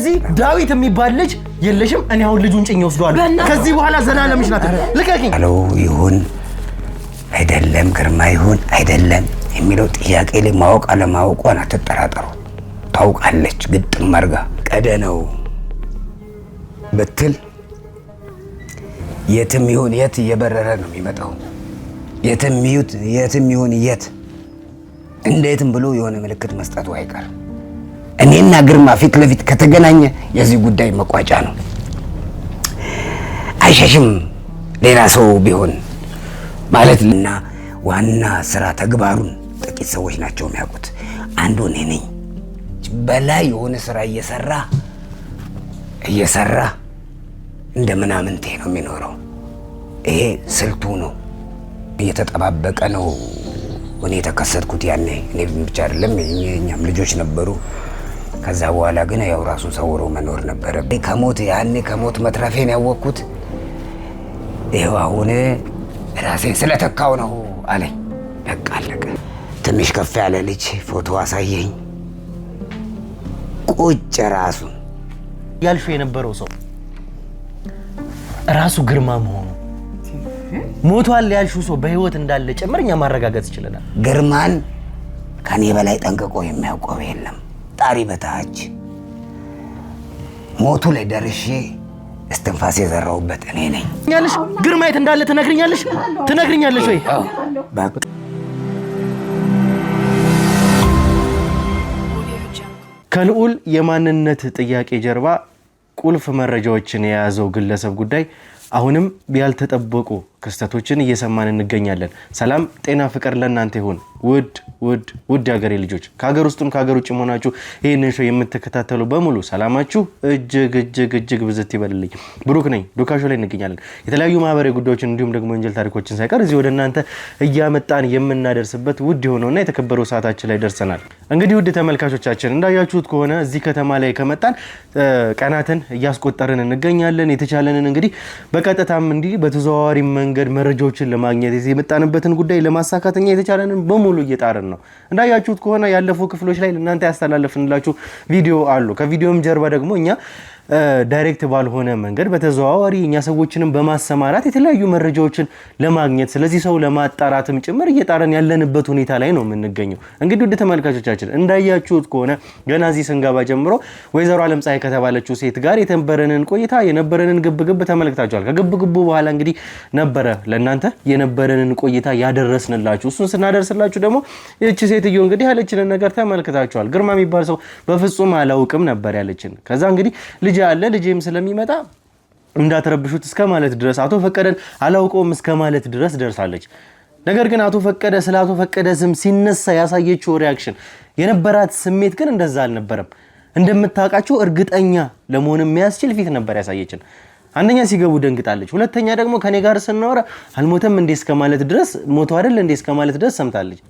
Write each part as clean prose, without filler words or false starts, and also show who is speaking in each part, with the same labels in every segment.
Speaker 1: ስለዚህ ዳዊት የሚባል ልጅ የለሽም እኔ አሁን ልጁን ጭኝ ወስዷለሁ ከዚህ በኋላ ዘላለምሽ ናት ልቀቂኝ
Speaker 2: አለው ይሁን አይደለም ግርማ ይሁን አይደለም የሚለው ጥያቄ ላይ ማወቅ አለማወቋን አትጠራጠሩ ታውቃለች ግጥም ማርጋ ቀደነው በትል የትም ይሁን የት እየበረረ ነው የሚመጣው የትም ይሁን የት እንዴትም ብሎ የሆነ ምልክት መስጠቱ አይቀር እኔና ግርማ ፊት ለፊት ከተገናኘ የዚህ ጉዳይ መቋጫ ነው አይሸሽም ሌላ ሰው ቢሆን ማለትና ዋና ስራ ተግባሩን ጥቂት ሰዎች ናቸው የሚያውቁት አንዱ እኔ ነኝ በላይ የሆነ ስራ እየሰራ እንደምናምንቴ ነው የሚኖረው ይሄ ስልቱ ነው እየተጠባበቀ ነው እኔ ተከሰትኩት ያኔ እኔ ብቻ አይደለም የኛም ልጆች ነበሩ ከዛ በኋላ ግን ያው ራሱን ሰውሮ መኖር ነበር ከሞት መትረፌን ያወቅኩት ይሄው አሁን ራሴን ስለተካው ነው አለኝ በቃ አለቀ ትንሽ ከፍ ያለ ልጅ ፎቶ አሳየኝ ቁጭ ራሱ
Speaker 1: ያልሽው የነበረው ሰው ራሱ ግርማ መሆኑ ሞቷል ያልሽው ሰው በህይወት እንዳለ ጨምርኛ ማረጋገጥ ይችላል
Speaker 2: ግርማን ከኔ በላይ ጠንቅቆ የሚያውቀው የለም ጣሪ በታች ሞቱ ላይ ደርሼ እስትንፋስ የዘራውበት እኔ ነኝ
Speaker 1: ያልሽ ግርማ የት እንዳለ ትነግሪኛለሽ ወይ
Speaker 2: በቃ
Speaker 1: ከልዑል የማንነት ጥያቄ ጀርባ ቁልፍ መረጃዎችን የያዘው ግለሰብ ጉዳይ አሁንም ያልተጠበቁ ክስተቶችን እየሰማን እንገኛለን ሰላም ጤና ፍቅር ለእናንተ ይሁን ውድ ሀገሬ ልጆች ከሀገር ውስጥም ከሀገር ውጭ ሆናችሁ ይሄንን ሾው የምትከታተሉ በሙሉ ሰላማችሁ እጅግ ብዝት ይበልልኝ ብሩክ ነኝ ዱካሾ ላይ እንገኛለን የተለያዩ ማህበራዊ ጉዳዮችን እንዲሁም ደግሞ ወንጀል ታሪኮችን ሳይቀር እዚህ ወደ እናንተ እያመጣን የምናደርስበት ውድ የሆነውና የተከበረው ሰዓታችን ላይ ደርሰናል እንግዲህ ውድ ተመልካቾቻችን እንዳያችሁት ከሆነ እዚህ ከተማ ላይ ከመጣን ቀናትን እያስቆጠርን እንገኛለን የተቻለንን እንግዲህ በቀጥታም እንዲህ በተዘዋዋሪ መንገድ መረጃዎችን ለማግኘት የመጣንበትን ጉዳይ ለማሳካተኛ የተቻለንን በሙሉ እየጣርን ነው እንዳያችሁት ከሆነ ያለፈው ክፍሎች ላይ ለእናንተ ያስተላለፍንላችሁ ቪዲዮ አሉ ከቪዲዮም ጀርባ ደግሞ እኛ ዳይሬክት ባልሆነ መንገድ በተዘዋዋሪ እኛ ሰዎችንም በማሰማራት የተለያዩ መረጃዎችን ለማግኘት ስለዚህ ሰው ለማጣራትም ጭምር እየጣረን ያለንበት ሁኔታ ላይ ነው የምንገኘው እንግዲህ ውድ ተመልካቾቻችን እንዳያችሁት ከሆነ ገና እዚህ ስንገባ ጀምሮ ወይዘሮ ዓለምፀሐይ ከተባለችው ሴት ጋር የነበረንን ቆይታ የነበረንን ግብግብ ተመልክታችኋል ከግብግቡ በኋላ እንግዲህ ነበረ ለእናንተ የነበረንን ቆይታ ያደረስንላችሁ እሱን ስናደርስላችሁ ደግሞ እቺ ሴትዮ እንግዲህ ያለችንን ነገር ተመልክታችኋል ግርማ የሚባል ሰው በፍጹም አላውቅም ነበር ያለችን ከዛ እንግዲህ ልጅ አለ ልጅም ስለሚመጣ እንዳትረብሹት እስከ ማለት ድረስ አቶ ፈቀደን አላውቀውም እስከ ማለት ድረስ ደርሳለች ነገር ግን አቶ ፈቀደ ስም ሲነሳ ያሳየችው ሪአክሽን የነበራት ስሜት ግን እንደዛ አልነበረም እንደምታውቃቸው እርግጠኛ ለመሆን የሚያስችል ፊት ነበር ያሳየችን አንደኛ ሲገቡ ደንግጣለች ሁለተኛ ደግሞ ከኔ ጋር ስናወራ አልሞተም እንዴ እስከ ማለት ድረስ ሞቶ አይደል እንዴ እስከ ማለት ድረስ ሰምታለች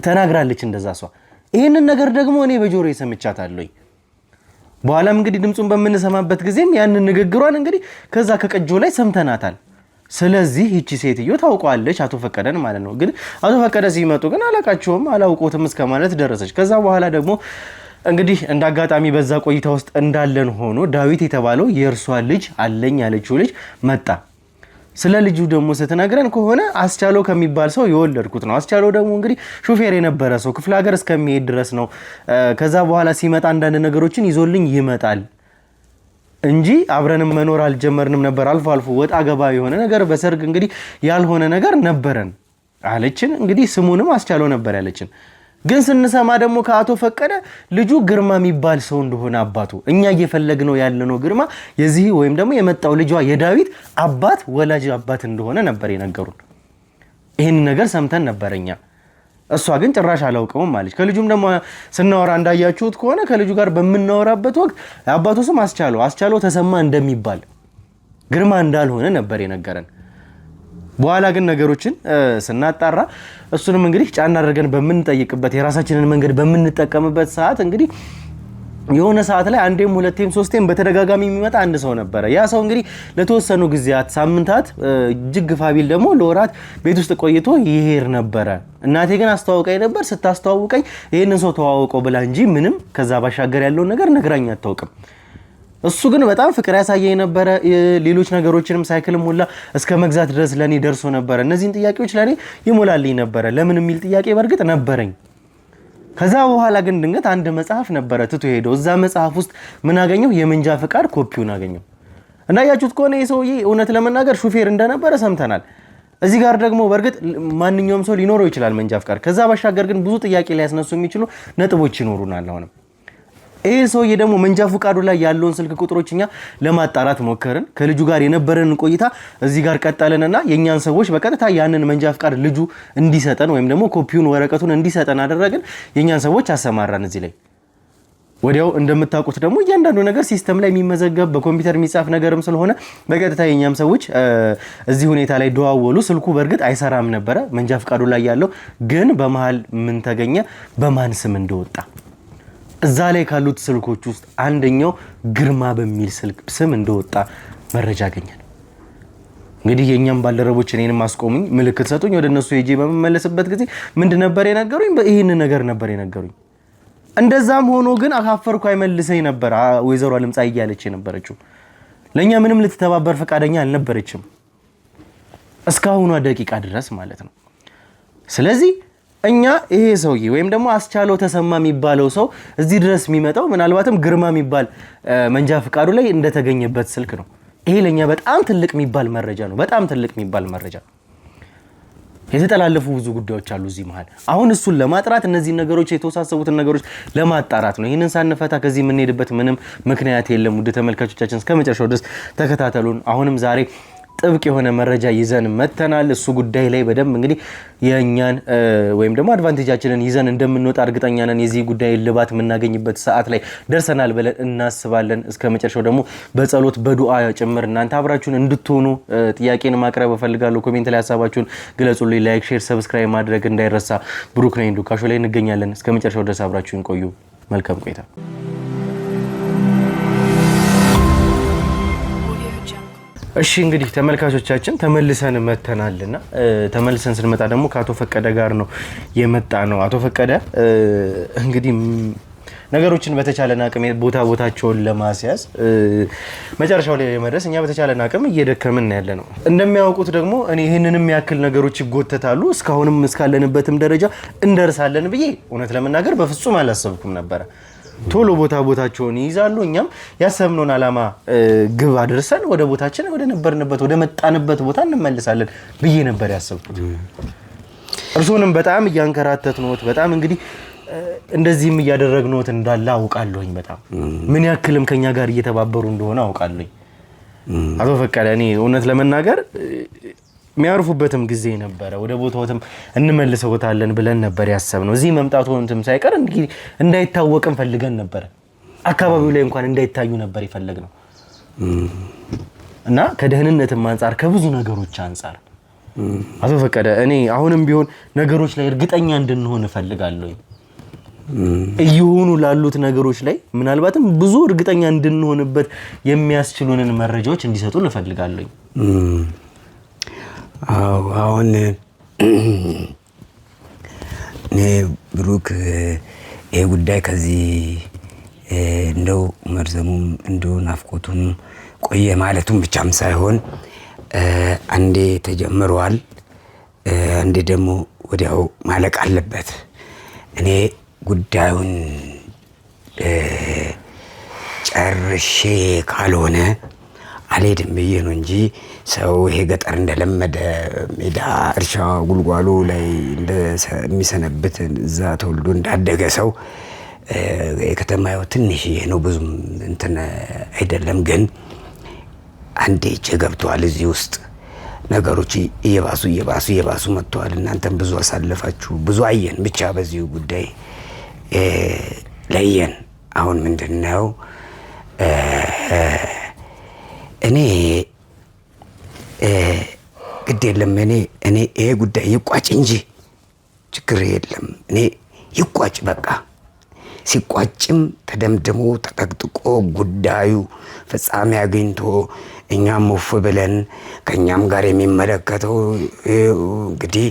Speaker 1: ተናግራለች እንደዛ ሷ ይሄንን ነገር ደግሞ እኔ በጆሮዬ ሰምቻታለሁ በኋላም እንግዲህ ድምጹን በመነሰማበት ጊዜም ያንን ንግግሯን እንግዲህ ከዛ ከቀጆ ላይ ሰምተናታል ስለዚህ እቺ ሴትዮ ታውቋለች አቶ ፈቀደን ማለት ነው ግን አቶ ፈቀደ ሲመጡ ግን አላውቆትም እስከ ማለት ደረሰች ከዛ በኋላ ደግሞ እንግዲህ እንዳጋጣሚ በዛ ቆይታ ውስጥ እንዳለን ሆኖ ዳዊት የተባለው የእርሷ ልጅ አለኝ ያለችው ልጅ መጣ ስለ ልጁ ደግሞ ስትነግረን ከሆነ አስቻለው ከሚባል ሰው የወለድኩት ነው አስቻለው ደግሞ እንግዲህ ሹፌር የነበረ ሰው ክፍለ ሀገር እስከሚሄድ ድረስ ነው ከዛ በኋላ ሲመጣ አንዳንድ ነገሮችን ይዞልኝ ይመጣል እንጂ አብረንም መኖር አልጀመርንም ነበር አልፎ ወጣ ገባ የሆነ ነገር በሰርግ እንግዲህ ያልሆነ ነገር ነበረን አለችን እንግዲህ ስሙንም አስቻለው ነበር ያለችን ግን ስንሰማ ደግሞ ከአቶ ፈቀደ ልጁ ግርማ የሚባል ሰው እንደሆነ አባቱ እኛ እየፈለግነው ያለነው ግርማ የዚህ ወይም ደግሞ የመጣው ልጇ የዳዊት አባት ወላጅ አባት እንደሆነ ነበር የነገሩን ይሄን ነገር ሰምተን ነበርኛ እሷ ግን ጭራሽ አላውቀውም ማለች ከልጁም ደግሞ ስናወራ እንዳያችሁት ከሆነ ከልጁ ጋር በመናወራበት ወቅት አባቱ ስም አስቻለው ተሰማ እንደሚባል ግርማ እንዳልሆነ ነበር የነገረን በኋላ ግን ነገሮችን ስናጣራ እሱንም እንግዲህ ጫና አድርገን በመንጠይቅበት የራሳችንን መንገድ በመንጠቀምበት ሰዓት እንግዲህ የሆነ ሰዓት ላይ አንዴም ሁለቴም ሶስቴም በተደጋጋሚ የሚመጣ አንድ ሰው ነበር ያ ሰው እንግዲህ ለተወሰኑ ጊዜያት ሳምንታት እጅግ ፋቢል ደግሞ ለወራት ቤት ውስጥ ቆይቶ ይሄር ነበር እናቴ ግን አስተዋውቀኝ ነበር ስታስተዋውቀኝ ይሄንን ሰው ተዋውቀው ብላ እንጂ ምንም ከዛ ባሻገር ያለው ነገር ነግራኝ አታውቅም እሱ ግን በጣም ፍቅር ያሳየኝ ነበር። ሌሎች ነገሮችንም ሳይክልም ሁላ እስከ መግዛት ድረስ ለኔ ደርሶ ነበር። እነዚህን ጥያቄዎች ለኔ ይሞላልኝ ነበር። ለምን የሚል ጥያቄ በርግጥ ነበረኝ። ከዛ በኋላ ግን ድንገት አንድ መጽሐፍ ነበረ ትቶ ሄደው። እዛ መጽሐፍ ውስጥ ምን አገኘው? የመንጃ ፍቃድ ኮፒውን አገኘው። እና ያያችሁት ከሆነ የሰውዬ እውነት ለመናገር ሹፌር እንደነበረ ሰምተናል። እዚህ ጋር ደግሞ በርግጥ ማንኛውም ሰው ሊኖረው ይችላል መንጃ ፍቃድ። ከዛ ባሻገር ግን ብዙ ጥያቄ ሊያስነሱ የሚችሉ ነጥቦች ይኖሩናል። አሁንም ይሄ ሰውዬ ደግሞ መንጃ ፍቃዱ ላይ ያለውን ስልክ ቁጥሮች እኛ ለማጣራት ሞከርን። ከልጁ ጋር የነበረን ቆይታ እዚህ ጋር ቀጠልንና የኛን ሰዎች በቀጥታ ያንን መንጃ ፍቃድ ልጁ እንዲሰጠን ወይም ደግሞ ኮፒውን ወረቀቱን እንዲሰጠን አደረግን። የኛን ሰዎች አሰማራን እዚህ ላይ። ወዲያው እንደምታውቁት ደግሞ እያንዳንዱ ነገር ሲስተም ላይ የሚመዘገብ በኮምፒውተር የሚጻፍ ነገርም ስለሆነ በቀጥታ የኛም ሰዎች እዚህ ሁኔታ ላይ ደዋወሉ። ስልኩ በርግጥ አይሰራም ነበረ መንጃ ፍቃዱ ላይ ያለው። ግን በመሃል ምን ተገኘ? በማን ስም እንደወጣ እዛ ላይ ካሉት ስልኮች ውስጥ አንደኛው ግርማ በሚል ስም እንደወጣ መረጃ አገኘን። እንግዲህ የኛም ባልደረቦች እኔንም አስቆሙኝ፣ ምልክት ሰጡኝ። ወደ እነሱ ሄጄ በመመለስበት ጊዜ ምንድን ነበር የነገሩኝ? ይህን ነገር ነበር የነገሩኝ። እንደዛም ሆኖ ግን አካፈርኩ አይመልሰኝ ነበር ወይዘሮ አለምፀሐይ እያለች የነበረችው። ለኛ ምንም ልትተባበር ፈቃደኛ አልነበረችም እስካሁኗ ደቂቃ ድረስ ማለት ነው። ስለዚህ እኛ ይሄ ሰውዬ ወይም ደግሞ አስቻለው ተሰማ የሚባለው ሰው እዚህ ድረስ የሚመጣው ምናልባትም ግርማ የሚባል መንጃ ፍቃዱ ላይ እንደተገኘበት ስልክ ነው። ይሄ ለኛ በጣም ትልቅ የሚባል መረጃ ነው። በጣም ትልቅ የሚባል መረጃ። የተጠላለፉ ብዙ ጉዳዮች አሉ እዚህ መሃል። አሁን እሱን ለማጥራት እነዚህ ነገሮች የተወሳሰቡትን ነገሮች ለማጣራት ነው። ይሄንን ሳንፈታ ከዚህ የምንሄድበት ምንም ምክንያት የለም። ውድ ተመልካቾቻችን እስከመጨረሻው ድረስ ተከታተሉን። አሁንም ዛሬ ጥብቅ የሆነ መረጃ ይዘን መተናል። እሱ ጉዳይ ላይ በደንብ እንግዲህ የኛን ወይም ደግሞ አድቫንቴጃችንን ይዘን እንደምንወጣ እርግጠኛ ነን። የዚህ ጉዳይ ልባት የምናገኝበት ሰዓት ላይ ደርሰናል ብለን እናስባለን። እስከመጨረሻው ደግሞ በጸሎት በዱዓ ጭምር እናንተ አብራችሁን እንድትሆኑ ጥያቄን ማቅረብ እፈልጋለሁ። ኮሜንት ላይ ሀሳባችሁን ግለጹልኝ። ላይክ፣ ሼር፣ ሰብስክራይብ ማድረግ እንዳይረሳ። ብሩክ ነኝ፣ ዱካሾ ላይ እንገኛለን። እስከመጨረሻው ድረስ አብራችሁን ቆዩ። መልካም ቆይታ። እሺ እንግዲህ ተመልካቾቻችን ተመልሰን መተናልና ተመልሰን ስንመጣ ደግሞ ከአቶ ፈቀደ ጋር ነው የመጣ ነው። አቶ ፈቀደ እንግዲህ ነገሮችን በተቻለን አቅም ቦታቸውን ለማስያዝ መጨረሻው ላይ ለመድረስ እኛ በተቻለን አቅም እየደከምን ያለ ነው። እንደሚያውቁት ደግሞ እኔ ይሄንንም ያክል ነገሮች ይጎተታሉ እስካሁንም እስካለንበትም ደረጃ እንደርሳለን ብዬ እውነት ለመናገር በፍጹም አላሰብኩም ነበር። ቶሎ ቦታቸውን ይይዛሉ፣ እኛም ያሰብነውን አላማ ግብ አድርሰን ወደ ቦታችን ወደ ነበርንበት ወደ መጣንበት ቦታ እንመለሳለን ብዬ ነበር ያሰብኩት። እርሶንም በጣም እያንከራተትነዎት በጣም እንግዲህ እንደዚህም እያደረግነዎት እንዳለ አውቃለሁኝ። በጣም ምን ያክልም ከኛ ጋር እየተባበሩ እንደሆነ አውቃለሁኝ። አቶ ፈቀደ እኔ እውነት ለመናገር የሚያርፉበትም ጊዜ ነበረ፣ ወደ ቦታዎትም እንመልሰውታለን ብለን ነበር ያሰብነው። እዚህ መምጣቱንም ሳይቀር እንግዲህ እንዳይታወቅም ፈልገን ነበር። አካባቢው ላይ እንኳን እንዳይታዩ ነበር የፈለግነው እና ከደህንነትም አንፃር ከብዙ ነገሮች አንፃር አቶ ፈቀደ እኔ አሁንም ቢሆን ነገሮች ላይ እርግጠኛ እንድንሆን እፈልጋለሁ። እየሆኑ ላሉት ነገሮች ላይ ምናልባትም ብዙ እርግጠኛ እንድንሆንበት የሚያስችሉንን መረጃዎች እንዲሰጡን እፈልጋለሁ።
Speaker 2: አሁን እኔ ብሩክ ይሄ ጉዳይ ከዚህ እንደው መርዘሙም እንደው ናፍቆቱም ቆየ ማለቱም ብቻም ሳይሆን አንዴ ተጀምሯል፣ አንዴ ደግሞ ወዲያው ማለቅ አለበት። እኔ ጉዳዩን ጨርሼ ካልሆነ አልሄድም ብዬ ነው እንጂ ሰው ይሄ ገጠር እንደለመደ ሜዳ እርሻ ጉልጓሉ ላይ እንደሚሰነብት እዛ ተወልዶ እንዳደገ ሰው የከተማው ትንሽ ነው፣ ብዙም እንትን አይደለም። ግን አንዴ ገብቷል እዚህ ውስጥ ነገሮች እየባሱ መጥተዋል። እናንተም ብዙ አሳለፋችሁ፣ ብዙ አየን። ብቻ በዚሁ ጉዳይ ለየን። አሁን ምንድነው እኔ ግድ የለም እኔ ይሄ ጉዳይ ይቋጭ እንጂ ችግር የለም። እኔ ይቋጭ በቃ። ሲቋጭም ተደምድሞ ተጠቅጥቆ ጉዳዩ ፍጻሜ አግኝቶ እኛም ወፍ ብለን ከኛም ጋር የሚመለከተው እንግዲህ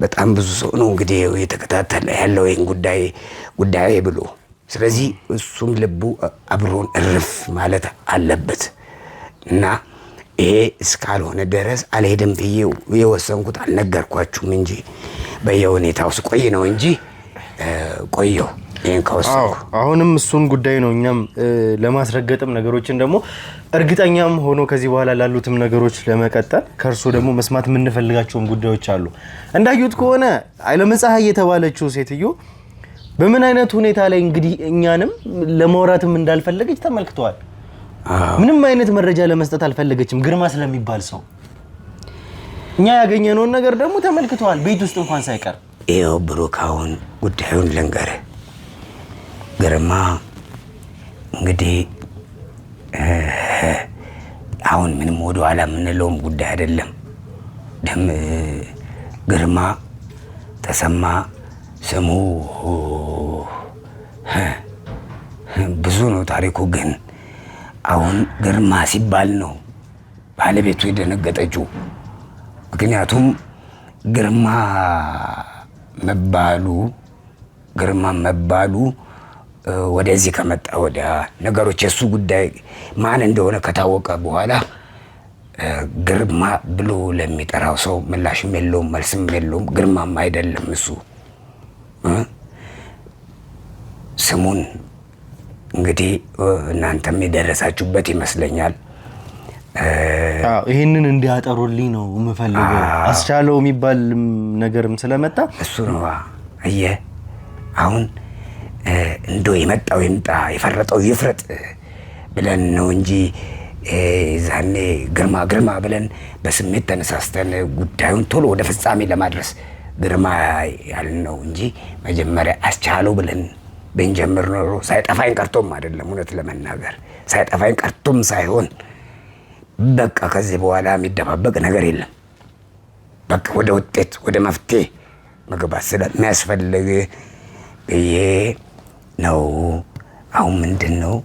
Speaker 2: በጣም ብዙ ሰው ነው እንግዲህ የተከታተለ ያለው ይሄን ጉዳይ ብሎ ስለዚህ እሱም ልቡ አብሮን እርፍ ማለት አለበት እና ይሄ እስካልሆነ ድረስ አልሄድም ብዬ የወሰንኩት አልነገርኳችሁም እንጂ በየሁኔታው ስቆይ ነው እንጂ ቆየሁ። ይሄን ከወሰንኩ
Speaker 1: አሁንም እሱን ጉዳይ ነው እኛም ለማስረገጥም ነገሮችን ደግሞ እርግጠኛም ሆኖ ከዚህ በኋላ ላሉትም ነገሮች ለመቀጠል ከእርሱ ደግሞ መስማት የምንፈልጋቸውን ጉዳዮች አሉ። እንዳዩት ከሆነ ኃይለመፀሐይ የተባለችው ሴትዮ በምን አይነት ሁኔታ ላይ እንግዲህ እኛንም ለማውራትም እንዳልፈለገች ተመልክተዋል። ምንም አይነት መረጃ ለመስጠት አልፈለገችም ግርማ ስለሚባል ሰው። እኛ ያገኘነውን ነገር ደግሞ ተመልክተዋል ቤት ውስጥ እንኳን ሳይቀር።
Speaker 2: ይኸው ብሩክ አሁን ጉዳዩን ልንገርህ። ግርማ እንግዲህ አሁን ምንም ወደ ኋላ የምንለውም ጉዳይ አይደለም። ደም ግርማ ተሰማ ስሙ ብዙ ነው ታሪኩ። ግን አሁን ግርማ ሲባል ነው ባለቤቱ የደነገጠችው። ምክንያቱም ግርማ መባሉ ወደዚህ ከመጣ ወዲያ ነገሮች የሱ ጉዳይ ማን እንደሆነ ከታወቀ በኋላ ግርማ ብሎ ለሚጠራው ሰው ምላሽም የለውም መልስም የለውም። ግርማም አይደለም እሱ ስሙን እንግዲህ እናንተም የደረሳችሁበት ይመስለኛል።
Speaker 1: ይሄንን እንዲያጠሩልኝ ነው የምፈልገው። አስቻለው የሚባል ነገርም ስለመጣ
Speaker 2: እሱ ነው። አየህ አሁን እንደው የመጣው ይምጣ የፈረጠው ይፍረጥ ብለን ነው እንጂ ዛኔ ግርማ ብለን በስሜት ተነሳስተን ጉዳዩን ቶሎ ወደ ፍጻሜ ለማድረስ ግርማ ያልነው እንጂ መጀመሪያ አስቻለው ብለን ብንጀምር ኖሮ ሳይጠፋኝ ቀርቶም አይደለም። እውነት ለመናገር ሳይጠፋኝ ቀርቶም ሳይሆን በቃ ከዚህ በኋላ የሚደባበቅ ነገር የለም። በቃ ወደ ውጤት ወደ መፍትሄ መግባት ስለሚያስፈልግ ብዬ ነው። አሁን ምንድን ነው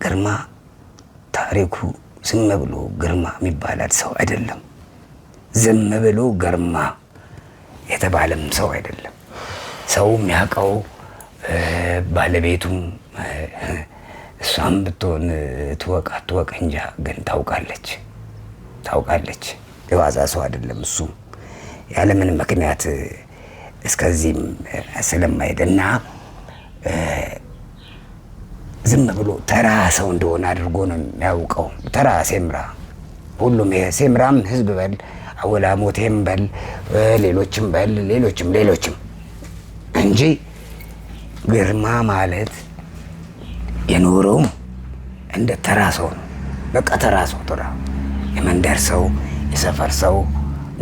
Speaker 2: ግርማ ታሪኩ ዝም ብሎ ግርማ የሚባላት ሰው አይደለም። ዝም ብሎ ግርማ የተባለም ሰው አይደለም። ሰው የሚያውቀው ባለቤቱም እሷም ብትሆን ትወቅ እንጃ፣ ግን ታውቃለች። የዋዛ ሰው አይደለም። እሱም ያለምን ምክንያት እስከዚህም ስለማይሄድና ዝም ብሎ ተራ ሰው እንደሆነ አድርጎ ነው የሚያውቀው። ተራ ሴምራ፣ ሁሉም ሴምራም ህዝብ በል አወላሞቴም በል ሌሎችም በል ሌሎችም እንጂ ግርማ ማለት የኖረውም እንደ ተራ ሰው ነው። በቃ ተራ ሰው፣ የመንደር ሰው፣ የሰፈር ሰው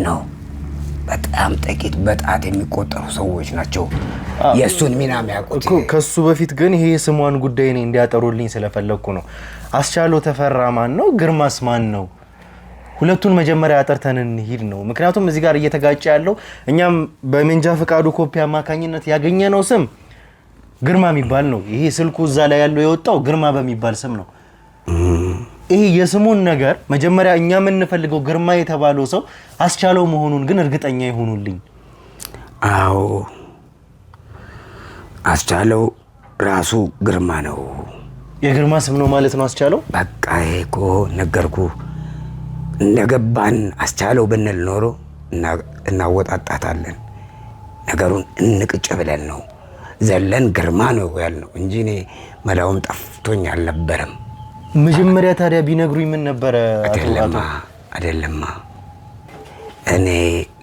Speaker 2: ነው። በጣም ጥቂት በጣት የሚቆጠሩ ሰዎች ናቸው የእሱን ሚና የሚያውቁት።
Speaker 1: ከሱ በፊት ግን ይሄ ስሟን ጉዳይ እኔ እንዲያጠሩልኝ ስለፈለግኩ ነው። አስቻለው ተፈራ ማን ነው? ግርማስ ማን ነው? ሁለቱን መጀመሪያ አጥርተን እንሂድ ነው። ምክንያቱም እዚህ ጋር እየተጋጨ ያለው እኛም በመንጃ ፈቃዱ ኮፒ አማካኝነት ያገኘነው ስም ግርማ የሚባል ነው። ይሄ ስልኩ እዛ ላይ ያለው የወጣው ግርማ በሚባል ስም ነው። ይሄ የስሙን ነገር መጀመሪያ እኛ የምንፈልገው ግርማ የተባለው ሰው አስቻለው መሆኑን ግን እርግጠኛ ይሆኑልኝ።
Speaker 2: አዎ አስቻለው ራሱ ግርማ ነው።
Speaker 1: የግርማ ስም ነው ማለት ነው አስቻለው።
Speaker 2: በቃ እኮ ነገርኩ። እንደገባን አስቻለው ብንል ኖሮ እናወጣጣታለን። ነገሩን እንቅጭ ብለን ነው ዘለን ግርማ ነው ያልነው እንጂ እኔ መላውም ጠፍቶኝ አልነበረም።
Speaker 1: መጀመሪያ ታዲያ ቢነግሩኝ ምን ነበረ?
Speaker 2: አይደለማ እኔ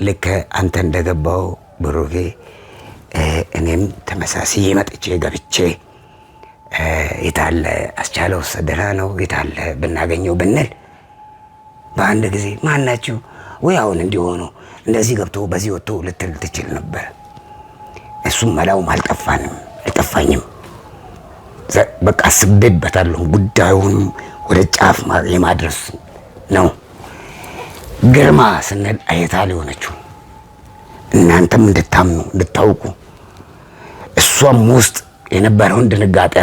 Speaker 2: ልክ አንተ እንደገባው ብሩኬ እኔም ተመሳስዬ መጥቼ ገብቼ የታለ አስቻለው ሰደራ ነው የታለ ብናገኘው ብንል በአንድ ጊዜ ማናችሁ ወይ አሁን እንዲሆኑ እንደዚህ ገብቶ በዚህ ወጥቶ ልትል ትችል ነበር። እሱም መላውም አልጠፋኝም። በቃ አስቤበታለሁ። ጉዳዩን ወደ ጫፍ የማድረስ ነው። ግርማ ስንል አየታል የሆነችው እናንተም እንድታምኑ እንድታውቁ እሷም ውስጥ የነበረውን ድንጋጤ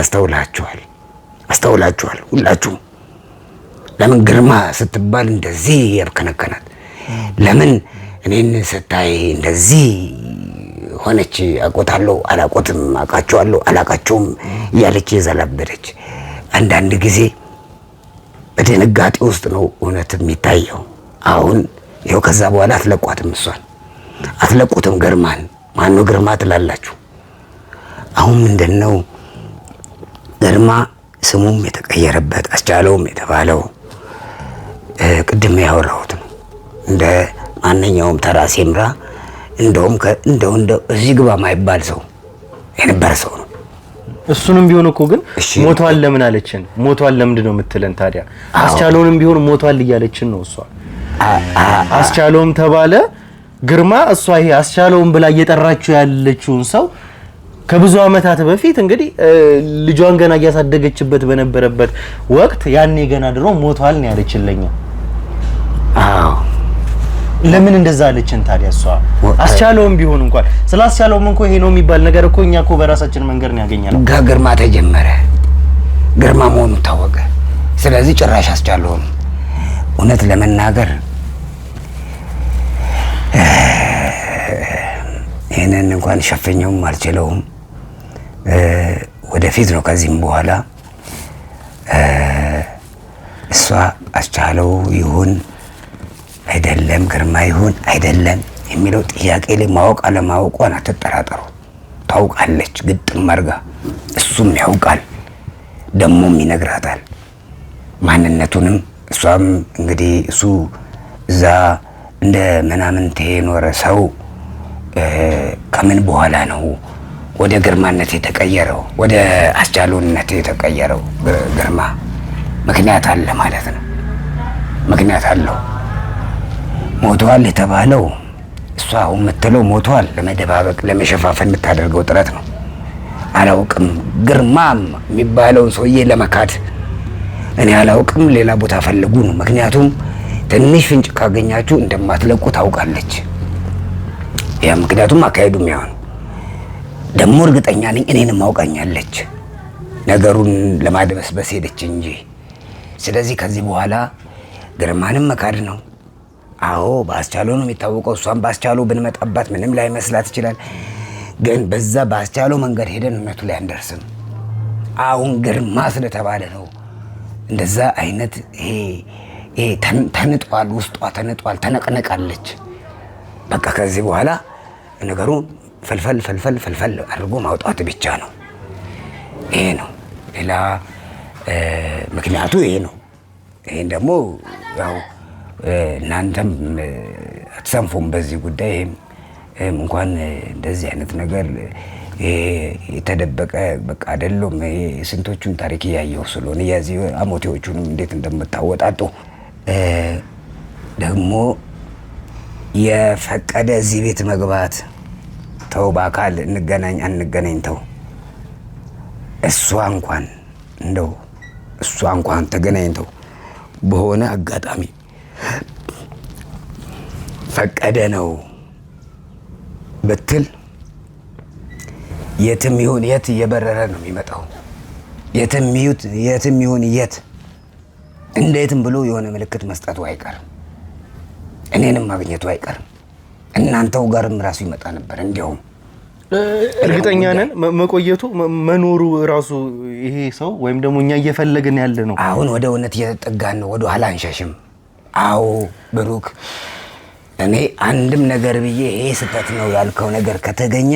Speaker 2: አስተውላችኋል ሁላችሁም። ለምን ግርማ ስትባል እንደዚህ ያብከነከናል? ለምን እኔን ስታይ እንደዚህ ሆነች አቆታለሁ አላቆትም አቃቸዋለሁ አላቃቸውም እያለች የዘላበደች አንዳንድ ጊዜ በድንጋጤ ውስጥ ነው እውነት የሚታየው። አሁን ይኸው ከዛ በኋላ አትለቋትም፣ እሷን አትለቁትም። ግርማን ማነው ግርማ ትላላችሁ? አሁን ምንድነው ግርማ ስሙም የተቀየረበት አስቻለውም የተባለው ቅድም ያወራሁት ነው። እንደ ማንኛውም ተራ ሴምራ እንደው እዚህ ግባ ማይባል ሰው የነበረ ሰው ነው።
Speaker 1: እሱንም ቢሆን እኮ ግን ሞቷል ለምን አለችን? ሞቷል ለምንድን ነው የምትለን ታዲያ? አስቻለውንም ቢሆን ሞቷል እያለችን ነው እሷ። አስቻለውም ተባለ ግርማ፣ እሷ ይሄ አስቻለውም ብላ እየጠራችው ያለችውን ሰው ከብዙ አመታት በፊት እንግዲህ ልጇን ገና እያሳደገችበት በነበረበት ወቅት ያኔ ገና ድሮ ሞቷል ነው ያለችልኝ።
Speaker 2: አዎ
Speaker 1: ለምን እንደዛ አለችን ታዲያ? እሷ አስቻለውም ቢሆን እንኳን ስላስቻለውም እንኳን ይሄ ነው የሚባል ነገር እኮ እኛ እኮ በራሳችን መንገድ ነው ያገኘነው።
Speaker 2: ግርማ ተጀመረ፣ ግርማ መሆኑ ታወቀ። ስለዚህ ጭራሽ አስቻለውም እውነት ለመናገር ይሄንን እንኳን ሸፈኘውም አልችለውም። ወደፊት ነው ከዚህም በኋላ እሷ አስቻለው ይሁን አይደለም ግርማ ይሁን አይደለም የሚለው ጥያቄ ላይ ማወቅ አለማወቋን አትጠራጠሩ። ታውቃለች ግጥም አድርጋ፣ እሱም ያውቃል ደሞም ይነግራታል ማንነቱንም። እሷም እንግዲህ እሱ እዛ እንደ ምናምንቴ የኖረ ሰው ከምን በኋላ ነው ወደ ግርማነት የተቀየረው፣ ወደ አስቻለውነት የተቀየረው? ግርማ ምክንያት አለ ማለት ነው። ምክንያት አለው። ሞቷል የተባለው እሷ አሁን የምትለው ሞቷል ለመደባበቅ ለመሸፋፈን የምታደርገው ጥረት ነው። አላውቅም ግርማም የሚባለውን ሰውዬ ለመካድ እኔ አላውቅም፣ ሌላ ቦታ ፈልጉ ነው። ምክንያቱም ትንሽ ፍንጭ ካገኛችሁ እንደማትለቁ ታውቃለች። ያ ምክንያቱም አካሄዱም ያውን ደግሞ እርግጠኛ ነኝ እኔንም አውቃኛለች። ነገሩን ለማድበስበስ ሄደች እንጂ። ስለዚህ ከዚህ በኋላ ግርማንም መካድ ነው። አዎ በአስቻለው ነው የሚታወቀው። እሷም በአስቻለው ብንመጣባት ምንም ላይ መስላት ይችላል። ግን በዛ በአስቻለው መንገድ ሄደን እውነቱ ላይ አንደርስም። አሁን ግርማ ስለተባለ ነው እንደዛ አይነት ይሄ ተንጧል፣ ውስጧ ተንጧል፣ ተነቅነቃለች። በቃ ከዚህ በኋላ ነገሩን ፈልፈል አድርጎ ማውጣት ብቻ ነው። ይሄ ነው ሌላ ምክንያቱ ይሄ ነው። ይሄን ደግሞ ያው እናንተም አትሰንፉም በዚህ ጉዳይ። እንኳን እንደዚህ አይነት ነገር የተደበቀ በቃ አይደለም። ስንቶቹን ታሪክ እያየሁ ስለሆነ የዚህ አሞቴዎቹንም እንዴት እንደምታወጣጡ ደግሞ የፈቀደ እዚህ ቤት መግባት ተው፣ በአካል እንገናኝ አንገናኝ ተው። እሷ እንኳን ተገናኝተው በሆነ አጋጣሚ ፈቀደ ነው ብትል የትም ይሁን የት እየበረረ ነው የሚመጣው። የትም ይሁን የት እንዴትም ብሎ የሆነ ምልክት መስጠቱ አይቀርም። እኔንም ማግኘቱ አይቀርም። እናንተው ጋርም ራሱ ይመጣ ነበር። እንዲያውም
Speaker 1: እርግጠኛ ነን መቆየቱ መኖሩ ራሱ ይሄ ሰው ወይም ደግሞ እኛ እየፈለግን ያለ ነው።
Speaker 2: አሁን ወደ እውነት እየተጠጋን ነው። ወደ ኋላ አንሸሽም። አዎ ብሩክ፣ እኔ አንድም ነገር ብዬ ይሄ ስህተት ነው ያልከው ነገር ከተገኘ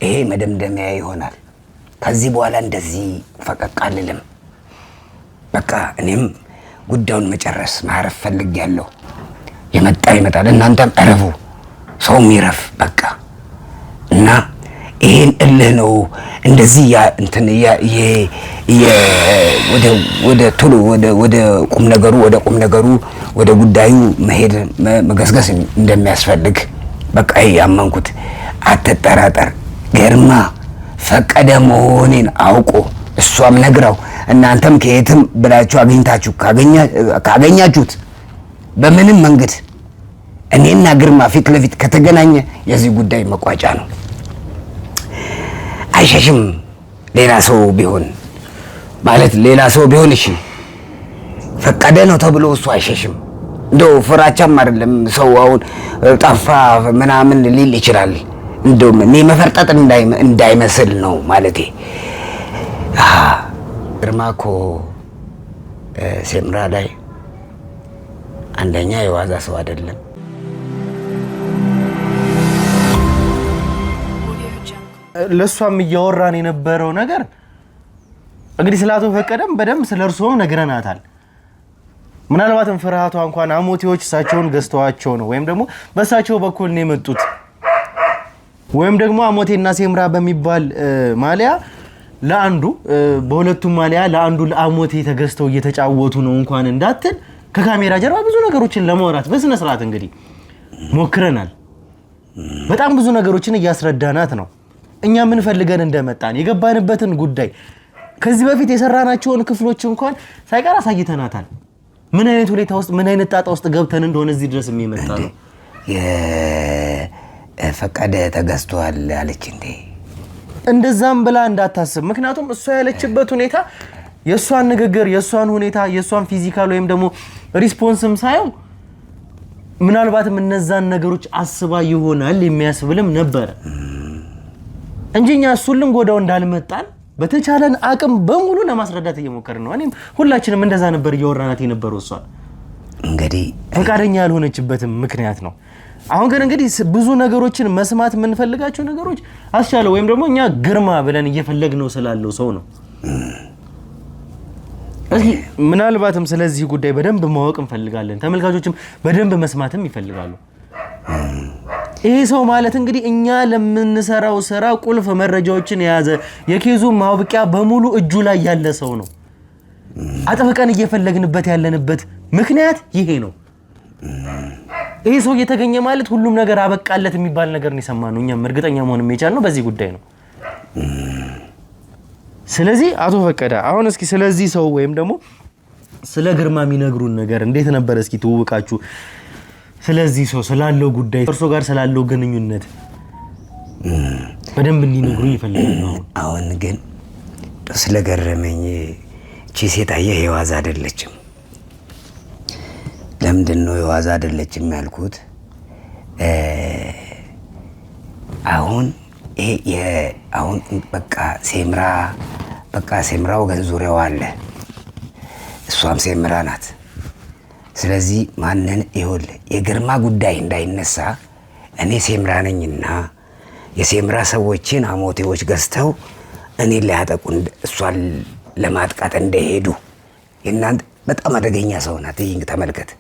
Speaker 2: ይሄ መደምደሚያ ይሆናል። ከዚህ በኋላ እንደዚህ ፈቀቅ አልልም። በቃ እኔም ጉዳዩን መጨረስ ማረፍ ፈልጌያለሁ። የመጣ ይመጣል። እናንተም እረፉ፣ ሰውም ይረፍ በቃ። እና ይሄን እልህ ነው እንደዚህ ወደ ቶሎ ወደ ቁም ነገሩ ወደ ጉዳዩ መሄድ መገስገስ እንደሚያስፈልግ በቃ ያመንኩት። አትጠራጠር፣ ግርማ ፈቀደ መሆኔን አውቆ እሷም ነግራው እናንተም ከየትም ብላችሁ አግኝታችሁ ካገኛችሁት በምንም መንገድ እኔና ግርማ ፊት ለፊት ከተገናኘ የዚህ ጉዳይ መቋጫ ነው። አይሸሽም። ሌላ ሰው ቢሆን እሺ ፈቀደ ነው ተብሎ እሱ አይሸሽም። እንደው ፍራቻም አይደለም። ሰው አሁን ጠፋ ምናምን ሊል ይችላል። እንደውም እኔ መፈርጠጥ እንዳይመስል ነው ማለቴ። ግርማ እኮ ሴምራ ላይ አንደኛ የዋዛ ሰው አይደለም።
Speaker 1: ለሷም እያወራን የነበረው ነገር እንግዲህ ስለ አቶ ፈቀደም በደንብ ስለ እርሶም ነግረናታል። ምናልባትም ፍርሃቷ እንኳን አሞቴዎች እሳቸውን ገዝተዋቸው ነው ወይም ደግሞ በእሳቸው በኩል ነው የመጡት ወይም ደግሞ አሞቴና ሴምራ በሚባል ማሊያ ለአንዱ በሁለቱም ማሊያ ለአንዱ ለአሞቴ ተገዝተው እየተጫወቱ ነው እንኳን እንዳትል ከካሜራ ጀርባ ብዙ ነገሮችን ለማውራት በስነ ስርዓት እንግዲህ ሞክረናል። በጣም ብዙ ነገሮችን እያስረዳናት ነው። እኛ ምን ፈልገን እንደመጣን የገባንበትን ጉዳይ ከዚህ በፊት የሰራናቸውን ክፍሎች እንኳን ሳይቀር አሳይተናታል። ምን አይነት ሁኔታ ውስጥ ምን አይነት ጣጣ ውስጥ ገብተን እንደሆነ እዚህ ድረስ የሚመጣ ነው።
Speaker 2: የፈቀደ ተገዝቷል አለች እንዴ?
Speaker 1: እንደዛም ብላ እንዳታስብ። ምክንያቱም እሷ ያለችበት ሁኔታ የሷን ንግግር የሷን ሁኔታ የሷን ፊዚካል ወይም ደግሞ ሪስፖንስም ሳይሆን ምናልባትም እነዛን ነገሮች አስባ ይሆናል የሚያስብልም ነበር እንጂኛ እሱን ልንጎዳው እንዳልመጣን በተቻለን አቅም በሙሉ ለማስረዳት እየሞከርን ነው። እኔም ሁላችንም እንደዛ ነበር እያወራናት የነበረው። እሷ እንግዲህ ፈቃደኛ ያልሆነችበትም ምክንያት ነው። አሁን ግን እንግዲህ ብዙ ነገሮችን መስማት የምንፈልጋቸው ነገሮች አስቻለው ወይም ደግሞ እኛ ግርማ ብለን እየፈለግነው ስላለው ሰው ነው። እስኪ ምናልባትም ስለዚህ ጉዳይ በደንብ ማወቅ እንፈልጋለን። ተመልካቾችም በደንብ መስማትም ይፈልጋሉ። ይሄ ሰው ማለት እንግዲህ እኛ ለምንሰራው ስራ ቁልፍ መረጃዎችን የያዘ የኬዙ ማውቂያ በሙሉ እጁ ላይ ያለ ሰው ነው። አጥብቀን እየፈለግንበት ያለንበት ምክንያት ይሄ ነው። ይሄ ሰው እየተገኘ ማለት ሁሉም ነገር አበቃለት የሚባል ነገር ነው የሰማነው። እኛም እርግጠኛ መሆን የቻልነው በዚህ ጉዳይ ነው። ስለዚህ አቶ ፈቀደ አሁን እስኪ ስለዚህ ሰው ወይም ደግሞ ስለ ግርማ የሚነግሩን ነገር እንዴት ነበር? እስኪ ትውውቃችሁ ስለዚህ ሰው ስላለው ጉዳይ እርሶ ጋር ስላለው ግንኙነት በደንብ እንዲነግሩኝ ይፈልጋሉ።
Speaker 2: አሁን ግን ስለገረመኝ እቺ ሴት አየህ የዋዛ አይደለችም። ለምንድን ነው የዋዛ አይደለችም ያልኩት? አሁን አሁን በቃ ሴምራ ወገን ዙሪያው አለ። እሷም ሴምራ ናት። ስለዚህ ማንን ይሁን የግርማ ጉዳይ እንዳይነሳ እኔ ሴምራ ነኝና የሴምራ ሰዎችን አሞቴዎች ገዝተው እኔ ሊያጠቁ እሷን ለማጥቃት እንደሄዱ እናንተ በጣም አደገኛ ሰው ናት። ይሄን ተመልከት።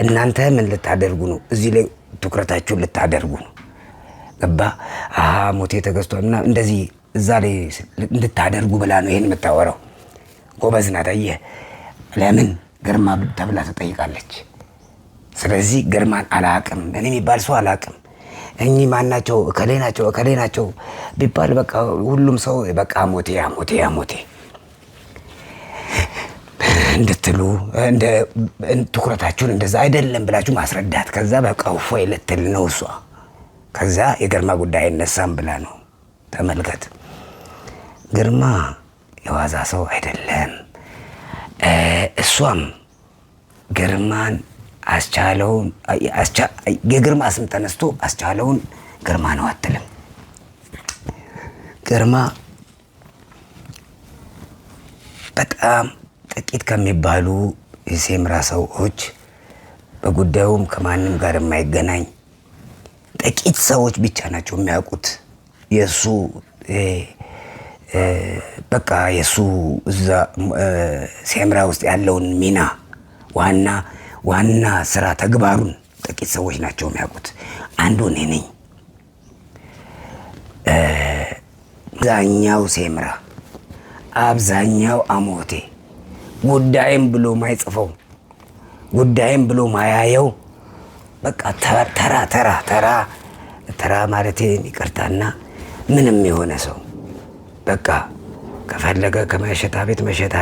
Speaker 2: እናንተ ምን ልታደርጉ ነው? እዚህ ላይ ትኩረታችሁን ልታደርጉ ነው። ገባ? አሞቴ ተገዝቷልና እንደዚህ እዛ ላይ እንድታደርጉ ብላ ነው ይሄን የምታወራው። ጎበዝ ናት። አየህ ለምን ግርማ ተብላ ተጠይቃለች። ስለዚህ ግርማን አላቅም እኔ የሚባል ሰው አላቅም። እኚህ ማናቸው እከሌ ናቸው ቢባል በቃ ሁሉም ሰው በቃ አሞቴ እንድትሉ ትኩረታችሁን እንደዛ አይደለም ብላችሁ ማስረዳት። ከዛ በቃ እፎይ ልትል ነው እሷ። ከዛ የግርማ ጉዳይ አይነሳም ብላ ነው። ተመልከት፣ ግርማ የዋዛ ሰው አይደለም። እሷም ግርማን አስቻለውን የግርማ ስም ተነስቶ አስቻለውን ግርማ ነው አትልም። ግርማ በጣም ጥቂት ከሚባሉ የሴምራ ሰዎች በጉዳዩም ከማንም ጋር የማይገናኝ ጥቂት ሰዎች ብቻ ናቸው የሚያውቁት የሱ በቃ የሱ እዛ ሴምራ ውስጥ ያለውን ሚና ዋና ስራ ተግባሩን ጥቂት ሰዎች ናቸው የሚያውቁት። አንዱ እኔ ነኝ። አብዛኛው ሴምራ አብዛኛው አሞቴ ጉዳይም ብሎ ማይጽፈው ጉዳይም ብሎ ማያየው በቃ ተራ ማለት ይቅርታና ምንም የሆነ ሰው በቃ ከፈለገ ከመሸታ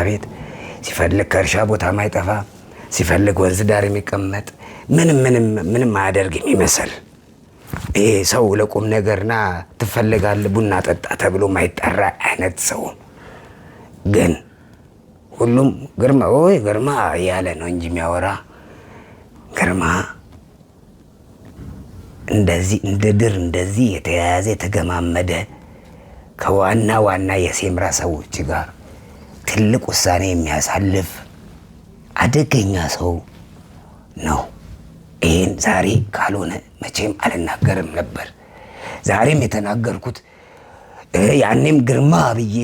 Speaker 2: ቤት ሲፈልግ ከእርሻ ቦታ ማይጠፋ ሲፈልግ ወንዝ ዳር የሚቀመጥ ምንም አያደርግ የሚመስል ይሄ ሰው ለቁም ነገርና ትፈልጋለህ ቡና ጠጣ ተብሎ ማይጠራ አይነት ሰው ግን ሁሉም ግርማ ያለ ነው እንጂ የሚያወራ ግርማ እንደዚህ እንደ ድር እንደዚህ የተያያዘ የተገማመደ ከዋና ዋና የሴምራ ሰዎች ጋር ትልቅ ውሳኔ የሚያሳልፍ አደገኛ ሰው ነው። ይህን ዛሬ ካልሆነ መቼም አልናገርም ነበር። ዛሬም የተናገርኩት ያኔም ግርማ ብዬ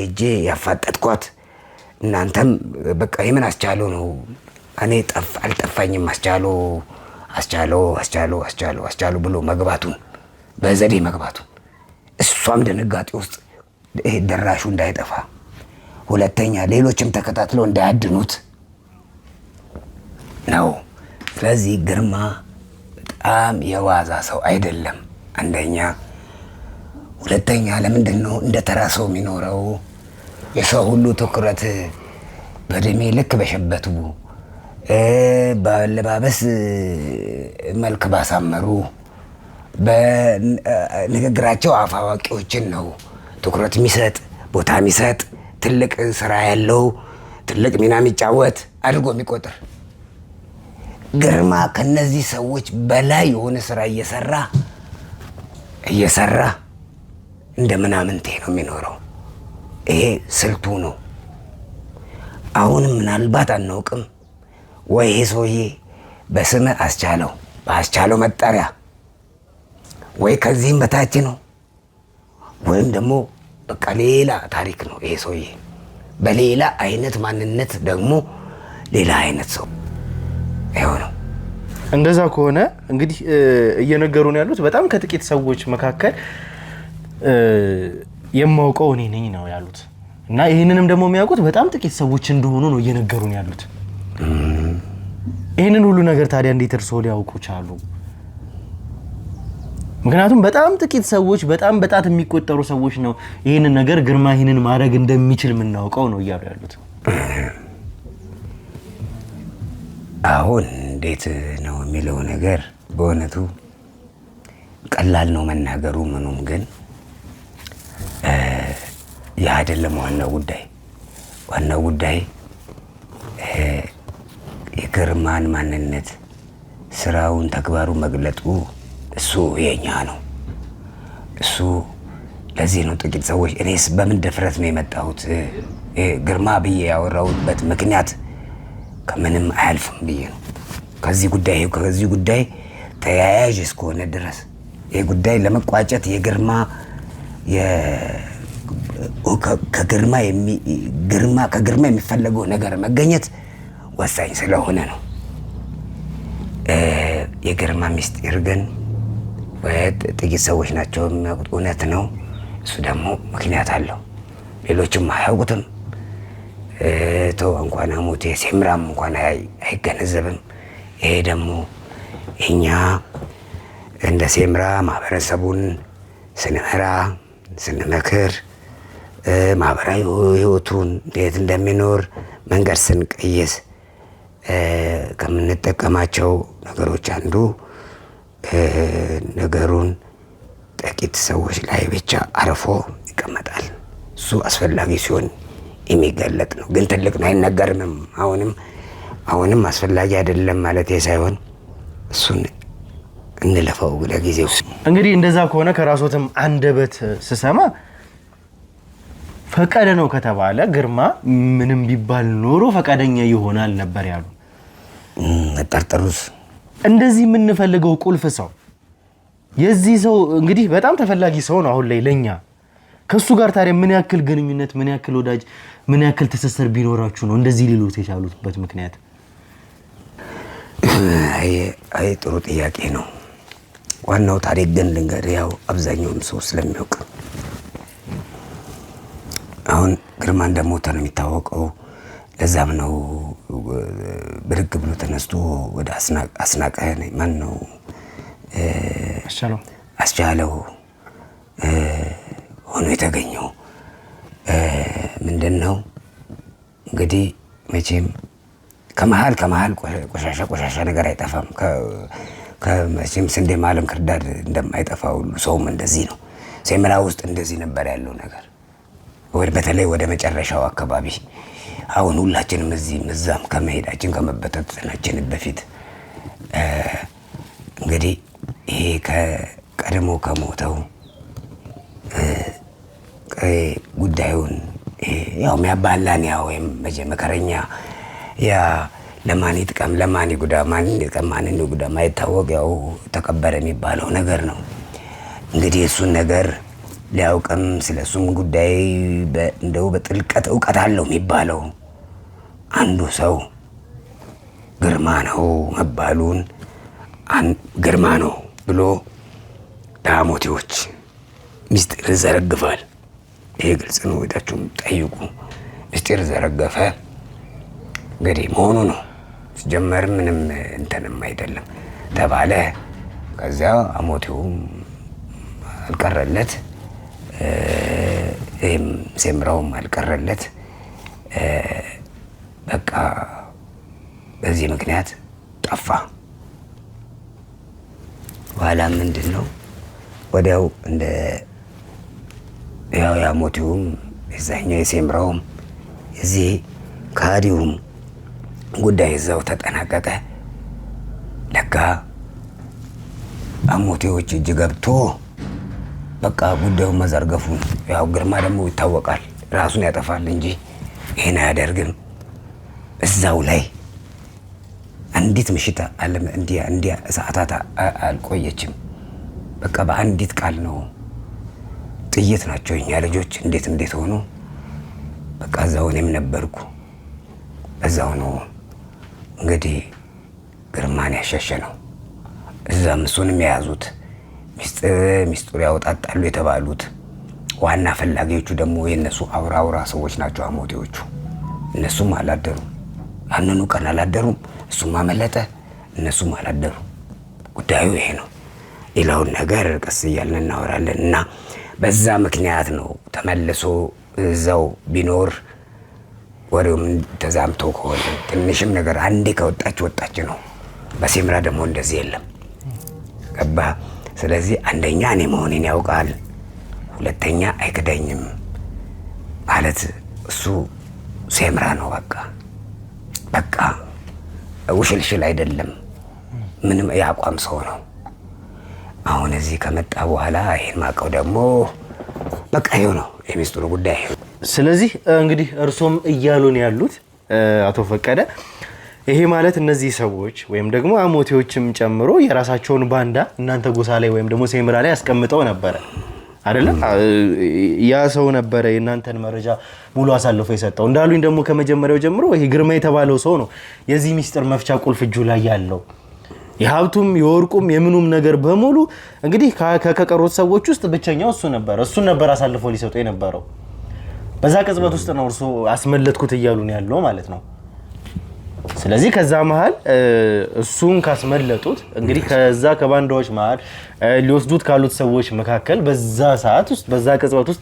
Speaker 2: እጄ ያፋጠጥኳት እናንተም በቃ የምን አስቻለው ነው። እኔ አልጠፋኝም አስቻለው ብሎ መግባቱን በዘዴ መግባቱን እሷም ድንጋጤ ውስጥ ደራሹ እንዳይጠፋ፣ ሁለተኛ ሌሎችም ተከታትለው እንዳያድኑት ነው። ስለዚህ ግርማ በጣም የዋዛ ሰው አይደለም። አንደኛ፣ ሁለተኛ ለምንድን ነው እንደ ተራ ሰው የሚኖረው? የሰው ሁሉ ትኩረት በእድሜ ልክ በሸበቱ በአለባበስ መልክ ባሳመሩ በንግግራቸው አፍ አዋቂዎችን ነው ትኩረት የሚሰጥ ቦታ የሚሰጥ ትልቅ ስራ ያለው ትልቅ ሚና የሚጫወት አድርጎ የሚቆጥር ግርማ ከነዚህ ሰዎች በላይ የሆነ ስራ እየሰራ እንደ ምናምንቴ ነው የሚኖረው። ይሄ ስልቱ ነው። አሁንም ምናልባት አናውቅም ወይ ይሄ ሰውዬ በስመ አስቻለው በአስቻለው መጠሪያ ወይ ከዚህም በታች ነው ወይም ደግሞ በቃ ሌላ ታሪክ ነው። ይሄ ሰውዬ በሌላ አይነት ማንነት ደግሞ ሌላ አይነት ሰው አይሆንም።
Speaker 1: እንደዛ ከሆነ እንግዲህ እየነገሩን ያሉት በጣም ከጥቂት ሰዎች መካከል የማውቀው እኔ ነኝ ነው ያሉት እና ይህንንም ደግሞ የሚያውቁት በጣም ጥቂት ሰዎች እንደሆኑ ነው እየነገሩን ያሉት። ይህንን ሁሉ ነገር ታዲያ እንዴት እርስዎ ሊያውቁ ቻሉ? ምክንያቱም በጣም ጥቂት ሰዎች በጣም በጣት የሚቆጠሩ ሰዎች ነው ይህንን ነገር ግርማ ይህንን ማድረግ እንደሚችል የምናውቀው ነው እያሉ ያሉት።
Speaker 2: አሁን እንዴት ነው የሚለው ነገር በእውነቱ ቀላል ነው መናገሩ ምኑም፣ ግን ያ አይደለም ዋናው ጉዳይ የግርማን ማንነት ስራውን ተግባሩ መግለጡ እሱ የኛ ነው። እሱ ለዚህ ነው ጥቂት ሰዎች እኔስ በምን ድፍረት ነው የመጣሁት ግርማ ብዬ ያወራሁበት ምክንያት ከምንም አያልፍም ብዬ ነው። ከዚህ ጉዳይ ተያያዥ እስከሆነ ድረስ ይህ ጉዳይ ለመቋጨት ከግርማ የሚፈለገው ነገር መገኘት ወሳኝ ስለሆነ ነው። የግርማ ሚስጥር ግን ጥቂት ሰዎች ናቸው የሚያውቁት፣ እውነት ነው። እሱ ደግሞ ምክንያት አለው፣ ሌሎችም አያውቁትም። እንኳን አሞቴ ሴምራም እንኳን አይገነዘብም። ይሄ ደግሞ እኛ እንደ ሴምራ ማህበረሰቡን ስንመራ ስንመክር ማህበራዊ ህይወቱን እንዴት እንደሚኖር መንገድ ስንቀይስ ከምንጠቀማቸው ነገሮች አንዱ ነገሩን ጥቂት ሰዎች ላይ ብቻ አርፎ ይቀመጣል። እሱ አስፈላጊ ሲሆን የሚገለጥ ነው፣ ግን ትልቅ ነው አይነገርም። አሁንም አስፈላጊ አይደለም ማለት ሳይሆን እሱን እንለፈው ለጊዜው።
Speaker 1: እንግዲህ እንደዛ ከሆነ ከራስዎትም አንደበት ስሰማ ፈቃደ ነው ከተባለ ግርማ ምንም ቢባል ኖሮ ፈቃደኛ ይሆናል ነበር ያሉ።
Speaker 2: ጠርጥሩስ
Speaker 1: እንደዚህ የምንፈልገው ቁልፍ ሰው የዚህ ሰው እንግዲህ በጣም ተፈላጊ ሰው ነው አሁን ላይ ለኛ። ከሱ ጋር ታዲያ ምን ያክል ግንኙነት ምን ያክል ወዳጅ ምን ያክል ትስስር ቢኖራችሁ ነው እንደዚህ ሊሉት የቻሉበት ምክንያት?
Speaker 2: አይ ጥሩ ጥያቄ ነው። ዋናው ታሪክ ግን ልንገርህ፣ ያው አብዛኛውም ሰው ስለሚያውቅ አሁን ግርማ እንደሞተ ነው የሚታወቀው። ለዛም ነው ብድግ ብሎ ተነስቶ ወደ አስናቀ ማን ነው አስቻለው ሆኖ የተገኘው። ምንድነው እንግዲህ መቼም ከመሃል ቆሻሻ ነገር አይጠፋም። ከመቼም ስንዴ ማለም ክርዳድ እንደማይጠፋ ሁሉ ሰውም እንደዚህ ነው። ሴምራ ውስጥ እንደዚህ ነበር ያለው ነገር፣ በተለይ ወደ መጨረሻው አካባቢ። አሁን ሁላችንም እዚህም እዛም ከመሄዳችን ከመበተናችን በፊት እንግዲህ ይሄ ቀድሞ ከሞተው ጉዳዩን ያው የሚያባላን ያው ወይም መከረኛ ያ ለማን ይጥቀም ለማን ይጉዳ ማን ይጥቀም ማን ይጉዳ ማይታወቅ ያው ተቀበረ የሚባለው ነገር ነው። እንግዲህ እሱን ነገር ሊያውቅም ስለሱም ጉዳይ እንደው በጥልቀት እውቀት አለው የሚባለው አንዱ ሰው ግርማ ነው መባሉን ግርማ ነው ብሎ ለአሞቴዎች ሚስጥር ዘረግፋል። ይሄ ግልጽ ነው። ወዳችሁም ጠይቁ። ሚስጥር ዘረገፈ እንግዲህ መሆኑ ነው። ሲጀመር ምንም እንትንም አይደለም ተባለ። ከዚያ አሞቴውም አልቀረለት፣ ይህም ሴምራውም አልቀረለት። በቃ በዚህ ምክንያት ጠፋ። በኋላ ምንድን ነው ወዲያው እንደ ያው የአሞቴውም የዛኛው የሴምራውም እዚህ ከሃዲውም ጉዳይ እዛው ተጠናቀቀ። ለካ አሞቴዎች እጅ ገብቶ በቃ ጉዳዩን መዘርገፉን ያው ግርማ ደግሞ ይታወቃል ራሱን ያጠፋል እንጂ ይሄን አያደርግም። እዛው ላይ አንዲት ምሽት አለም እንዲያ ሰዓታት አልቆየችም። በቃ በአንዲት ቃል ነው ጥይት ናቸው እኛ ልጆች እንዴት ሆኑ። በቃ እዛው እኔም ነበርኩ። እዛው ነው እንግዲህ ግርማን ያሸሸ ነው። እዛም እሱንም የያዙት ሚስጥር ያወጣጣሉ የተባሉት ዋና ፈላጊዎቹ ደግሞ የነሱ አውራ ሰዎች ናቸው አሞቴዎቹ። እነሱም አላደሩም፣ ያንኑ ቀን አላደሩም። እሱም አመለጠ፣ እነሱም አላደሩ። ጉዳዩ ይሄ ነው። ሌላውን ነገር ቀስ እያልን እናወራለን። እና በዛ ምክንያት ነው ተመልሶ እዛው ቢኖር ወሬውም ተዛምቶ ከሆነ ትንሽም ነገር አንዴ ወጣች ነው። በሴምራ ደግሞ እንደዚህ የለም። ገባ? ስለዚህ አንደኛ እኔ መሆኔን ያውቃል፣ ሁለተኛ አይክደኝም ማለት እሱ ሴምራ ነው። በቃ ውሽልሽል አይደለም፣ ምንም ያቋም ሰው ነው። አሁን እዚህ ከመጣ በኋላ ይሄን ማቀው ደግሞ በቃ ይሄው ነው የሚስጥሩ ጉዳይ።
Speaker 1: ስለዚህ እንግዲህ እርሶም እያሉን ያሉት አቶ ፈቀደ ይሄ ማለት እነዚህ ሰዎች ወይም ደግሞ አሞቴዎችም ጨምሮ የራሳቸውን ባንዳ እናንተ ጎሳ ላይ ወይም ደግሞ ሴምራ ላይ ያስቀምጠው ነበረ አይደለም? ያ ሰው ነበረ የእናንተን መረጃ ሙሉ አሳልፎ የሰጠው። እንዳሉኝ ደግሞ ከመጀመሪያው ጀምሮ ይሄ ግርማ የተባለው ሰው ነው የዚህ ሚስጥር መፍቻ ቁልፍ እጁ ላይ ያለው። የሀብቱም የወርቁም የምኑም ነገር በሙሉ እንግዲህ ከቀሩት ሰዎች ውስጥ ብቸኛው እሱ ነበር አሳልፎ ሊሰጡ የነበረው። በዛ ቅጽበት ውስጥ ነው እርሱ አስመለጥኩት እያሉን ያለው ማለት ነው። ስለዚህ ከዛ መሃል እሱን ካስመለጡት እንግዲህ ከዛ ከባንዳዎች መሃል ሊወስዱት ካሉት ሰዎች መካከል በዛ ሰዓት ውስጥ በዛ ቅጽበት ውስጥ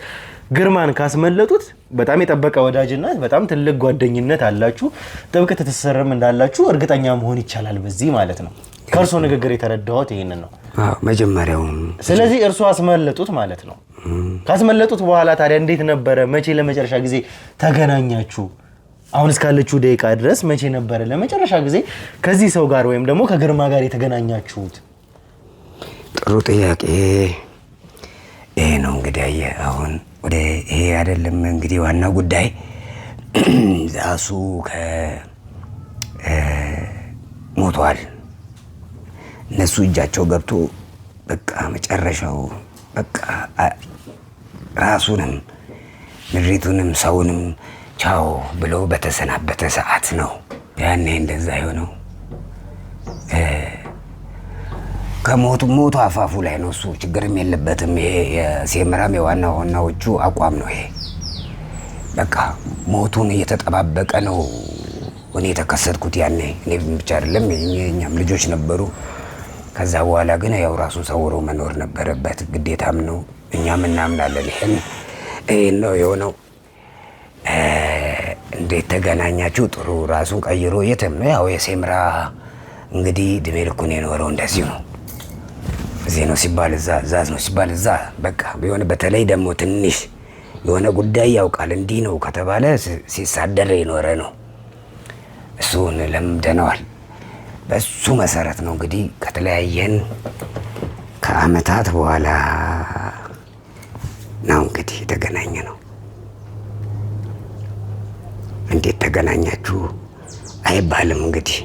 Speaker 1: ግርማን ካስመለጡት በጣም የጠበቀ ወዳጅነት፣ በጣም ትልቅ ጓደኝነት አላችሁ፣ ጥብቅ ትስስርም እንዳላችሁ እርግጠኛ መሆን ይቻላል በዚህ ማለት ነው። ከእርሶ ንግግር የተረዳሁት ይሄንን ነው
Speaker 2: መጀመሪያውም።
Speaker 1: ስለዚህ እርሱ አስመለጡት ማለት ነው። ካስመለጡት በኋላ ታዲያ እንዴት ነበረ? መቼ ለመጨረሻ ጊዜ ተገናኛችሁ? አሁን እስካለችው ደቂቃ ድረስ መቼ ነበረ ለመጨረሻ ጊዜ ከዚህ ሰው ጋር ወይም ደግሞ ከግርማ ጋር የተገናኛችሁት?
Speaker 2: ጥሩ ጥያቄ። ይሄ ነው እንግዲህ አየህ፣ አሁን ወደ ይሄ አይደለም እንግዲህ ዋና ጉዳይ ዛሱ ሞቷል። እነሱ እጃቸው ገብቶ በቃ መጨረሻው በቃ ራሱንም ምድሪቱንም ሰውንም ቻው ብሎ በተሰናበተ ሰዓት ነው ያኔ እንደዛ የሆነው። ሞቱ አፋፉ ላይ ነው። እሱ ችግርም የለበትም። ይሄ የሴምራም የዋናዎቹ አቋም ነው ይሄ። በቃ ሞቱን እየተጠባበቀ ነው እኔ የተከሰትኩት ያኔ። እኔ ብቻ አይደለም የኛም ልጆች ነበሩ። ከዛ በኋላ ግን ያው ራሱን ሰውሮ መኖር ነበረበት፣ ግዴታም ነው። እኛም እናምናለን ይሄን ነው የሆነው። እንዴት ተገናኛችሁ? ጥሩ ራሱን ቀይሮ የትም ያው የሴምራ እንግዲህ እድሜ ልኩን የኖረው እንደዚሁ ነው። እዚህ ነው ሲባል እዛ፣ እዛ ነው ሲባል እዛ። በቃ ቢሆን በተለይ ደግሞ ትንሽ የሆነ ጉዳይ ያውቃል እንዲህ ነው ከተባለ ሲሳደር የኖረ ነው። እሱን ለምደነዋል። በሱ መሰረት ነው እንግዲህ ከተለያየን ከአመታት በኋላ ነው እንግዲህ የተገናኘ ነው። እንዴት ተገናኛችሁ አይባልም። እንግዲህ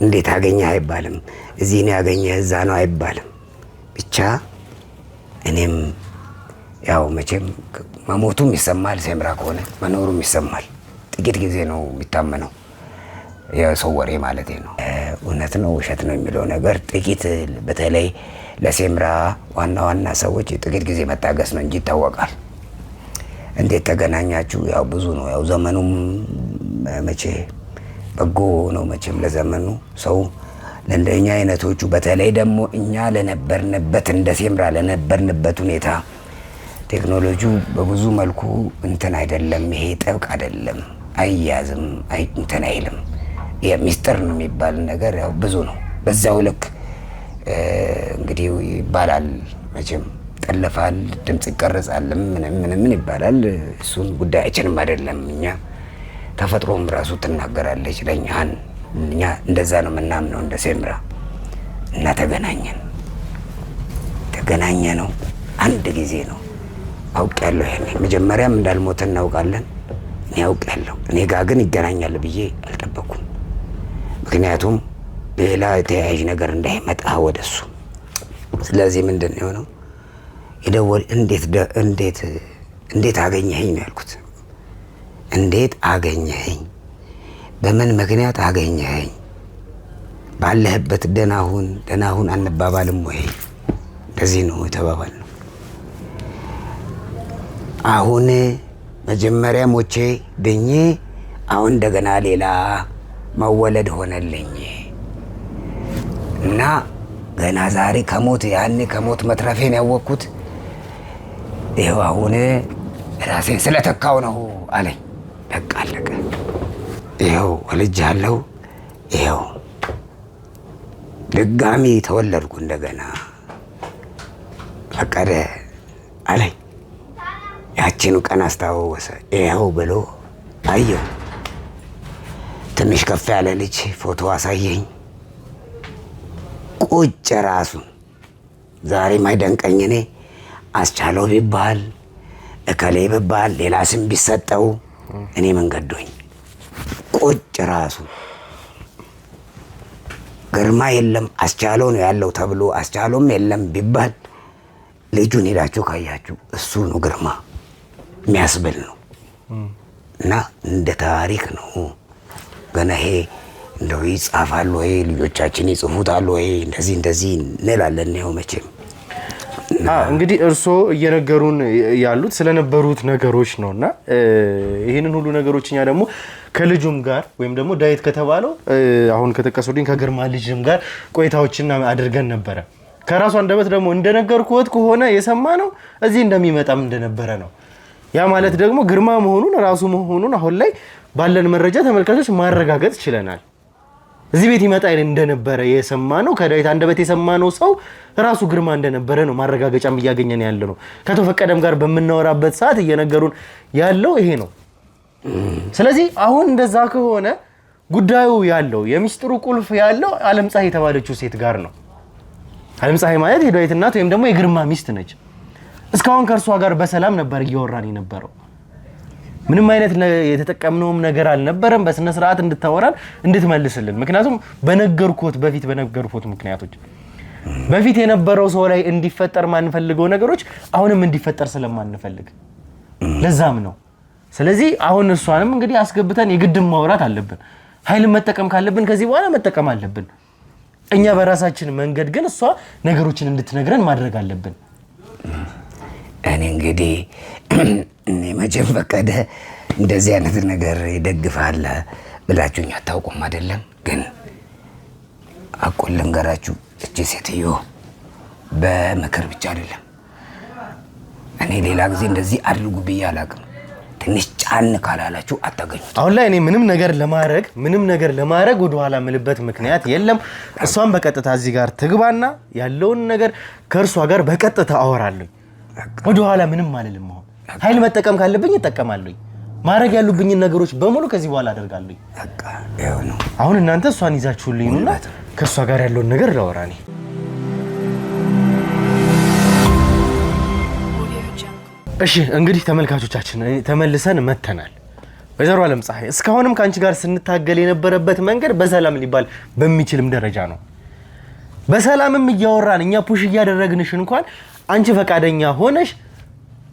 Speaker 2: እንዴት አገኘህ አይባልም። እዚህ ነው ያገኘህ እዛ ነው አይባልም። ብቻ እኔም ያው መቼም መሞቱም ይሰማል፣ ሴምራ ከሆነ መኖሩም ይሰማል። ጥቂት ጊዜ ነው የሚታመነው፣ የሰው ወሬ ማለቴ ነው። እውነት ነው ውሸት ነው የሚለው ነገር ጥቂት፣ በተለይ ለሴምራ ዋና ዋና ሰዎች ጥቂት ጊዜ መታገስ ነው እንጂ ይታወቃል። እንዴት ተገናኛችሁ? ያው ብዙ ነው። ያው ዘመኑም መቼ በጎ ነው መቼም ለዘመኑ ሰው ለእንደኛ አይነቶቹ፣ በተለይ ደግሞ እኛ ለነበርንበት እንደ ሴምራ ለነበርንበት ሁኔታ ቴክኖሎጂው በብዙ መልኩ እንትን አይደለም። ይሄ ጥብቅ አይደለም፣ አይያዝም፣ እንትን አይልም። የሚስጥር ነው የሚባል ነገር ያው ብዙ ነው። በዛው ልክ እንግዲህ ይባላል መቼም ጠለፋል፣ ድምጽ ይቀርጻል፣ ምን ይባላል። እሱን ጉዳያችንም አይደለም። እኛ ተፈጥሮም ራሱ ትናገራለች ለኛን። እኛ እንደዛ ነው የምናምነው እንደ ሴምራ። እና ተገናኘ ነው አንድ ጊዜ ነው አውቄያለሁ። ይሄኔ መጀመሪያም እንዳልሞተ እናውቃለን። እኔ አውቄያለሁ። እኔ ጋር ግን ይገናኛል ብዬ አልጠበኩም። ምክንያቱም ሌላ የተያያዥ ነገር እንዳይመጣ ወደሱ። ስለዚህ ምንድን ነው የሆነው? ይደወል እንዴት አገኘኸኝ ነው ያልኩት። እንዴት አገኘኸኝ? በምን ምክንያት አገኘኸኝ? ባለህበት ደህና ሁን አንባባልም ወይ? እንደዚህ ነው የተባባልነው። አሁን መጀመሪያ ሞቼ ድኜ አሁን እንደገና ሌላ መወለድ ሆነልኝ እና ገና ዛሬ ያኔ ከሞት መትረፌን ያወቅኩት ይኸው አሁን ራሴን ስለተካው ነው አለኝ። በቃ አለቀ። ይኸው ወልጃለሁ። ይኸው ድጋሚ ተወለድኩ እንደገና ፈቀደ አለኝ። ያቺኑ ቀን አስታወሰ። ይኸው ብሎ አየሁ። ትንሽ ከፍ ያለ ልጅ ፎቶ አሳየኝ። ቁጭ ራሱን ዛሬ ማይደንቀኝ እኔ አስቻለው ቢባል እከሌ ቢባል ሌላ ስም ቢሰጠው እኔ መንገዶኝ ቁጭ ራሱ ግርማ የለም አስቻለው ነው ያለው ተብሎ አስቻለውም የለም ቢባል ልጁን ሄዳችሁ ካያችሁ እሱ ነው ግርማ የሚያስብል ነው። እና እንደ ታሪክ ነው ገና ይሄ እንደው ይጻፋል ወይ ልጆቻችን ይጽፉታል ወይ እንደዚህ እንላለን። ነው መቼም
Speaker 1: እንግዲህ እርሶ እየነገሩን ያሉት ስለነበሩት ነገሮች ነውና ይሄንን ሁሉ ነገሮች እኛ ደግሞ ከልጁም ጋር ወይም ደግሞ ዳዊት ከተባለው አሁን ከተቀሰሉኝ ከግርማ ልጅም ጋር ቆይታዎችን አድርገን ነበረ። ከራሱ አንደበት ደግሞ እንደነገርኩት ከሆነ የሰማነው እዚህ እንደሚመጣም እንደነበረ ነው። ያ ማለት ደግሞ ግርማ መሆኑን ራሱ መሆኑን አሁን ላይ ባለን መረጃ ተመልካቾች ማረጋገጥ ችለናል። እዚህ ቤት ይመጣ እንደነበረ የሰማነው ከዳዊት አንደበት የሰማነው ሰው ራሱ ግርማ እንደነበረ ነው ማረጋገጫም እያገኘን ያለ ነው። ከተፈቀደም ጋር በመናወራበት ሰዓት እየነገሩን ያለው ይሄ ነው። ስለዚህ አሁን እንደዛ ከሆነ ጉዳዩ ያለው የሚስጥሩ ቁልፍ ያለው ዓለምፀሐይ የተባለችው ሴት ጋር ነው። ዓለምፀሐይ ማለት የዳዊት እናት ወይም ደግሞ የግርማ ሚስት ነች። እስካሁን ከእርሷ ጋር በሰላም ነበር እያወራን የነበረው። ምንም አይነት የተጠቀምነውም ነገር አልነበረም። በስነ ስርዓት እንድታወራን እንድትመልስልን። ምክንያቱም በፊት በነገርኩት ምክንያቶች በፊት የነበረው ሰው ላይ እንዲፈጠር ማንፈልገው ነገሮች አሁንም እንዲፈጠር ስለማንፈልግ ለዛም ነው። ስለዚህ አሁን እሷንም እንግዲህ አስገብተን የግድም ማውራት አለብን። ኃይል መጠቀም ካለብን ከዚህ በኋላ መጠቀም አለብን። እኛ በራሳችን መንገድ ግን እሷ ነገሮችን እንድትነግረን ማድረግ አለብን።
Speaker 2: እኔ እንግዲህ መቼም ፈቀደ እንደዚህ አይነት ነገር ይደግፋል ብላችሁኝ አታውቁም አይደለም። ግን አቆል ልንገራችሁ፣ እቺ ሴትዮ በምክር ብቻ አይደለም። እኔ ሌላ ጊዜ እንደዚህ አድርጉ ብዬ አላውቅም። ትንሽ ጫን ካላላችሁ አታገኙት።
Speaker 1: አሁን ላይ እኔ ምንም ነገር ለማድረግ ወደ ኋላ ምልበት ምክንያት የለም። እሷን በቀጥታ እዚህ ጋር ትግባና ያለውን ነገር ከእርሷ ጋር በቀጥታ አወራለሁ። ወደ ኋላ ምንም አልልም። አሁን ኃይል መጠቀም ካለብኝ እጠቀማለሁ። ማድረግ ያሉብኝን ነገሮች በሙሉ ከዚህ በኋላ አደርጋለሁ።
Speaker 2: በቃ ይኸው ነው።
Speaker 1: አሁን እናንተ እሷን ይዛችሁልኝና ከእሷ ጋር ያለውን ነገር ላወራ ነኝ። እሺ እንግዲህ ተመልካቾቻችን ተመልሰን መተናል። ወይዘሮ ዓለም ፀሐይ እስካሁንም ካንቺ ጋር ስንታገል የነበረበት መንገድ በሰላም ሊባል በሚችልም ደረጃ ነው። በሰላምም እያወራን እኛ ፑሽ እያደረግንሽ እንኳን አንቺ ፈቃደኛ ሆነሽ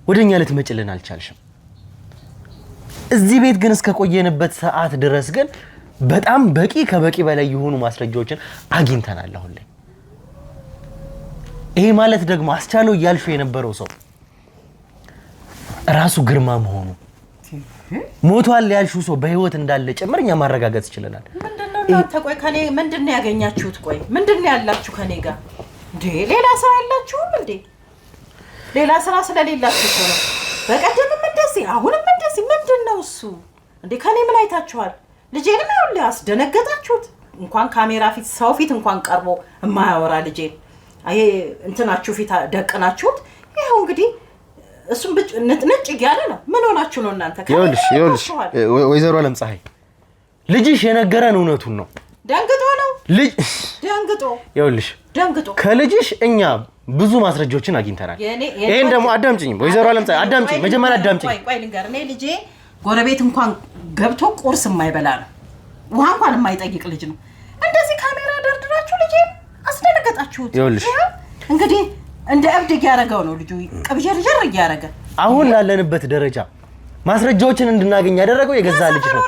Speaker 1: ወደኛ ልትመጭልን አልቻልሽም። እዚህ ቤት ግን እስከ ቆየንበት ሰዓት ድረስ ግን በጣም በቂ ከበቂ በላይ የሆኑ ማስረጃዎችን አግኝተናል። አሁን ላይ ይሄ ማለት ደግሞ አስቻለው እያልሹ የነበረው ሰው ራሱ ግርማ መሆኑ ሞቷል ያልሹ ሰው በህይወት እንዳለ ጭምርኛ ማረጋገጥ ይችላል።
Speaker 3: ምንድነው እናንተ? ቆይ ከኔ ምንድነው ያገኛችሁት? ቆይ ምንድነው ያላችሁ ከኔ ጋር እንዴ? ሌላ ስራ ያላችሁም እንዴ? ሌላ ስራ ስለሌላችሁ ነው። በቀደምም እንደዚህ አሁንም እንደዚህ ምንድነው እሱ እንዴ? ከኔ ምን አይታችኋል? ልጄንም ያውል ያስደነገጣችሁት። እንኳን ካሜራ ፊት ሰው ፊት እንኳን ቀርቦ የማያወራ ልጄን አይ እንትናችሁ ፊት ደቀናችሁት። ይሄው እንግዲህ እሱም ነጭ ያለ ነው። ምን ሆናችሁ ነው እናንተ?
Speaker 1: ይኸውልሽ ወይዘሮ ዓለም ፀሐይ ልጅሽ የነገረን እውነቱን ነው።
Speaker 3: ደንግጦ ነው
Speaker 1: ልጅ
Speaker 3: ደንግጦ
Speaker 1: ይኸውልሽ
Speaker 3: ደንግጦ ከልጅሽ
Speaker 1: እኛ ብዙ ማስረጃዎችን አግኝተናል። ይሄን ደግሞ አዳምጪኝ ወይዘሮ ዓለም ፀሐይ አዳምጪኝ፣ መጀመሪያ አዳምጪኝ።
Speaker 3: ቆይ ልንገር፣ እኔ ልጄ ጎረቤት እንኳን ገብቶ ቁርስ የማይበላ ነው፣ ውሃ እንኳን የማይጠይቅ ልጅ ነው። እንደዚህ ካሜራ ደርድራችሁ ልጄ አስደነገጣችሁት።
Speaker 1: ይኸውልሽ
Speaker 3: እንግዲህ እንደ እብድ እያረጋው ነው ልጁ፣ ቅብጀርጀር እያረገ
Speaker 1: አሁን ላለንበት ደረጃ ማስረጃዎችን እንድናገኝ ያደረገው የገዛ ልጅ ነው።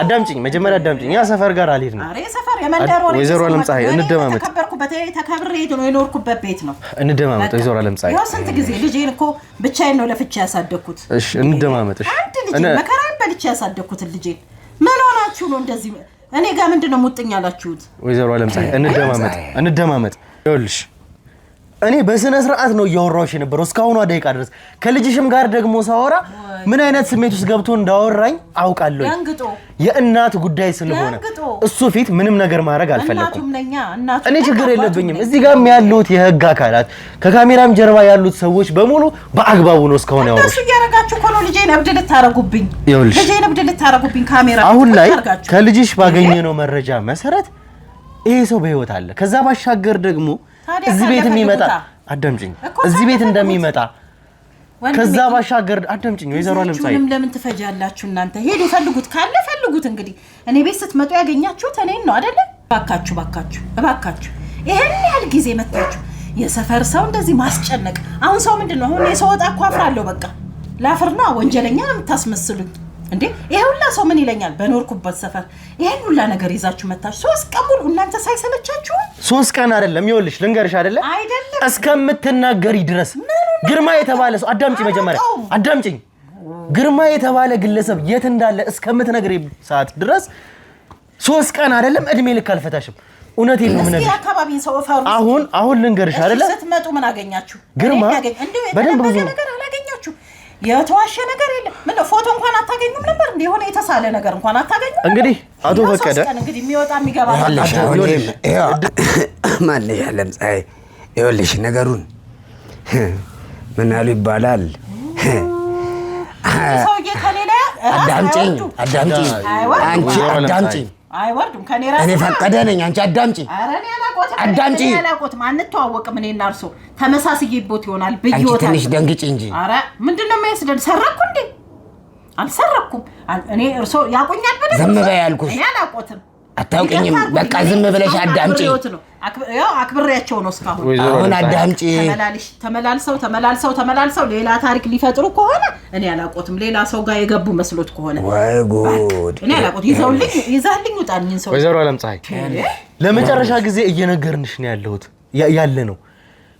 Speaker 1: አዳምጪኝ፣ መጀመሪያ አዳምጪኝ። ያ ሰፈር ጋር አልሄድንም።
Speaker 3: አሬ ሰፈር የመንደር ወሬ
Speaker 1: ወይዘሮ ዓለም ፀሐይ እንደማመጥ
Speaker 3: ተከበርኩበት ተከብሬ ነው የኖርኩበት ቤት ነው።
Speaker 1: እንደማመጥ ወይዘሮ ዓለም ፀሐይ
Speaker 3: ያው ስንት ጊዜ ልጄን እኮ ብቻዬን ነው ለፍቻ ያሳደኩት።
Speaker 1: እሺ እንደማመጥ እሺ
Speaker 3: እኔ መከራን በልቻ ያሳደኩት ልጄን ምን ሆናችሁ ነው እንደዚህ እኔ ጋር ምንድነው ሙጥኝ ያላችሁት?
Speaker 1: ወይዘሮ ዓለም ፀሐይ እንደማመጥ ይኸውልሽ እኔ በስነ ስርዓት ነው እያወራሁሽ የነበረው እስካሁን ደቂቃ ድረስ። ከልጅሽም ጋር ደግሞ ሳወራ ምን አይነት ስሜት ውስጥ ገብቶ እንዳወራኝ አውቃለሁ። የእናት ጉዳይ ስለሆነ እሱ ፊት ምንም ነገር ማድረግ አልፈለኩም። እኔ ችግር የለብኝም። እዚህ ጋርም ያሉት የህግ አካላት ከካሜራም ጀርባ ያሉት ሰዎች በሙሉ በአግባቡ ነው እስካሁን ያወሩሽ።
Speaker 3: እሱ እያረጋችሁ እኮ ነው ልጄን እብድ ልታረጉብኝ ካሜራ።
Speaker 1: አሁን ላይ ከልጅሽ ባገኘነው መረጃ መሰረት ይሄ ሰው በህይወት አለ። ከዛ ባሻገር ደግሞ እዚህ ቤት የሚመጣ አዳምጪኝ፣ እዚህ ቤት እንደሚመጣ ከዛ ባሻገር አዳምጪኝ ወይዘሮ ዓለም ፀሐይ።
Speaker 3: ለምን ትፈጃላችሁ እናንተ? ሄዱ ፈልጉት፣ ካለ ፈልጉት። እንግዲህ እኔ ቤት ስትመጡ ያገኛችሁት እኔን ነው አይደለ? እባካችሁ ይሄን ያህል ጊዜ መጣችሁ የሰፈር ሰው እንደዚህ ማስጨነቅ። አሁን ሰው ምንድነው? አሁን የሰው ወጣ እኮ አፍራለሁ። በቃ ላፍርና ወንጀለኛ ነው የምታስመስሉኝ እንዴ? ይሄ ሁላ ሰው ምን ይለኛል? በኖርኩበት ሰፈር ይሄን ሁላ ነገር ይዛችሁ መጣችሁ 3 ቀን ሙሉ እናንተ ሳይሰለቻችሁ?
Speaker 1: 3 ቀን አይደለም ይኸውልሽ ልንገርሽ አይደለም እስከምትናገሪ ድረስ ግርማ የተባለ ሰው አዳምጪ፣ መጀመሪያ አዳምጪኝ። ግርማ የተባለ ግለሰብ የት እንዳለ እስከምትነግሪ ሰዓት ድረስ 3 ቀን አይደለም እድሜ ልክ አልፈታሽም። እውነቴን ነው የምነግርሽ።
Speaker 3: አካባቢን ሰው ፈሩ።
Speaker 1: አሁን ልንገርሽ አይደለም
Speaker 3: ስትመጡ ምን አገኛችሁ?
Speaker 1: ግርማ በደንብ ብዙ
Speaker 3: ነገር አላገኛችሁ። የተዋሸ ነገር የለም። ምን ፎቶ እንኳን አታገኙም ነበር? እንደ የሆነ የተሳለ ነገር እንኳን አታገኙም?
Speaker 1: እንግዲህ አቶ ፈቀደ
Speaker 3: እንግዲህ የሚወጣ የሚገባ
Speaker 2: ማለሽ ዓለም ፀሐይ ይኸውልሽ ነገሩን ምን አሉ ይባላል።
Speaker 3: ሰውዬ ከሌላ
Speaker 2: አዳምጪኝ አንቺ አዳምጪኝ።
Speaker 3: አይወርዱም ከኔ ራስ
Speaker 2: እኔ ፈቀደ ነኝ። አንቺ አዳምጪኝ።
Speaker 3: ኧረ እኔ አላውቅም። አንተዋወቅም። እኔና እርሶ ተመሳስዬቦት ይሆናል ብዬሽ
Speaker 2: አንቺ ትንሽ ደንግጪ እንጂ።
Speaker 3: ኧረ ምንድነው የሚያስደን? ሰረኩ እንዴ? አልሰረኩም። እኔ እርሶ ያቆኛል በደንብ።
Speaker 2: ዝም በይ ያልኩሽ።
Speaker 3: እኔ አላውቅም።
Speaker 2: አታውቂኝም። በቃ ዝም ብለሽ አዳምጪ።
Speaker 3: ያው አክብሬያቸው ነው እስካሁን።
Speaker 2: አሁን አዳምጪ።
Speaker 3: ተመላልሰው ሌላ ታሪክ ሊፈጥሩ ከሆነ እኔ አላውቅም። ሌላ ሰው ጋር የገቡ መስሎት ከሆነ
Speaker 2: ወይ ጉድ!
Speaker 3: እኔ አላውቅም። ይዘውልኝ ውጣልኝ ሰው።
Speaker 1: ወይዘሮ ዓለም ፀሐይ ለመጨረሻ ጊዜ እየነገርንሽ ነው ያለ ነው።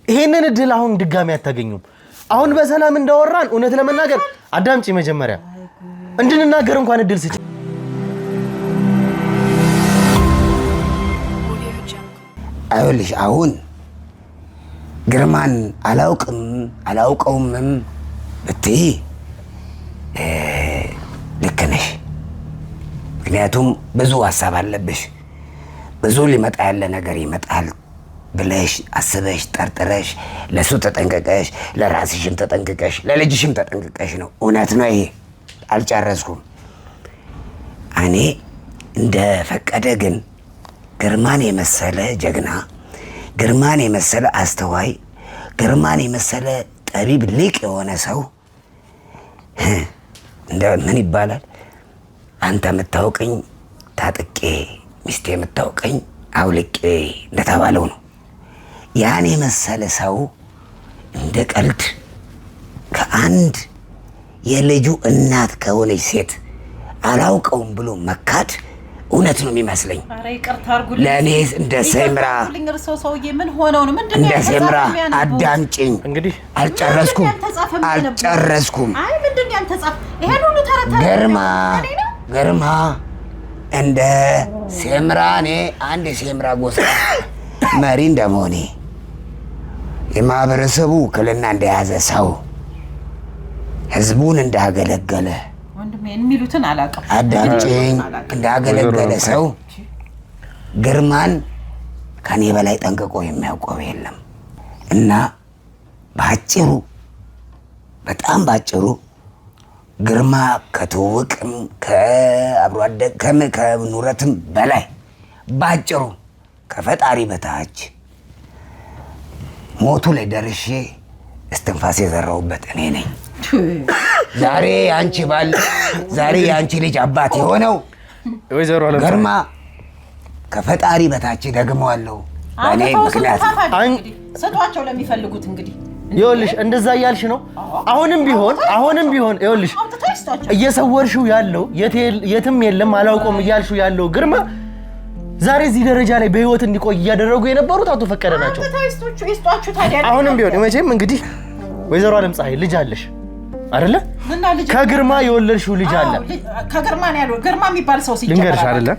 Speaker 1: ይሄንን እድል አሁን ድጋሚ አታገኙም። አሁን በሰላም እንዳወራን እውነት ለመናገር አዳምጪ፣ መጀመሪያ እንድንናገር እንኳን እድል ስጪ።
Speaker 2: አይወልሽ አሁን ግርማን አላውቀውምም ብትይ ልክ ነሽ። ምክንያቱም ብዙ ሀሳብ አለብሽ። ብዙ ሊመጣ ያለ ነገር ይመጣል ብለሽ አስበሽ ጠርጥረሽ ለሱ ተጠንቀቀሽ፣ ለራስሽም ተጠንቀቀሽ፣ ለልጅሽም ተጠንቀቀሽ ነው። እውነት ነው። ይሄ አልጨረስኩም። እኔ እንደፈቀደ ግን ግርማን የመሰለ ጀግና፣ ግርማን የመሰለ አስተዋይ፣ ግርማን የመሰለ ጠቢብ ሊቅ የሆነ ሰው እንደ ምን ይባላል አንተ የምታውቀኝ ታጥቄ ሚስቴ የምታውቀኝ አውልቄ እንደተባለው ነው። ያን የመሰለ ሰው እንደ ቀልድ ከአንድ የልጁ እናት ከሆነች ሴት አላውቀውም ብሎ መካድ እውነት ነው የሚመስለኝ። ለእኔ እንደ ሴምራ እንደ ሴምራ አዳምጪኝ። እንግዲህ አልጨረስኩም። ግርማ እንደ ሴምራ እኔ አንድ የሴምራ ጎሳ መሪ እንደመሆኔ የማህበረሰቡ ውክልና እንደያዘ ሰው ህዝቡን እንዳገለገለ
Speaker 3: የሚሉትን አላውቅም።
Speaker 2: አዳምጪኝ። እንዳገለገለ ሰው ግርማን ከኔ በላይ ጠንቅቆ የሚያውቀው የለም እና በጣም ባጭሩ ግርማ ከትውውቅም ከአብሮ አደግ ከኑረትም በላይ ባጭሩ ከፈጣሪ በታች ሞቱ ላይ ደርሼ እስትንፋስ የዘራሁበት እኔ ነኝ። ዛሬ አንቺ ባል ዛሬ አንቺ ልጅ አባት የሆነው ግርማ ከፈጣሪ በታች ደግመዋለሁ በእኔ ምክንያት።
Speaker 3: ሰጧቸው ለሚፈልጉት እንግዲህ
Speaker 1: ይኸውልሽ እንደዛ እያልሽ ነው። አሁንም ቢሆን ይኸውልሽ እየሰወርሽው ያለው የትም የለም አላውቀውም እያልሽው ያለው ግርማ ዛሬ እዚህ ደረጃ ላይ በህይወት እንዲቆይ እያደረጉ የነበሩት አቶ ፈቀደ ናቸው። አሁንም ቢሆን መቼም እንግዲህ ወይዘሮ ዓለም ፀሐይ ልጅ አለሽ አይደለ? ከግርማ የወለድሽው ልጅ አለ።
Speaker 3: ከግርማ ነው ያለው። ግርማ የሚባል ሰው ሲጀምር
Speaker 1: ልንገርሽ አይደለ?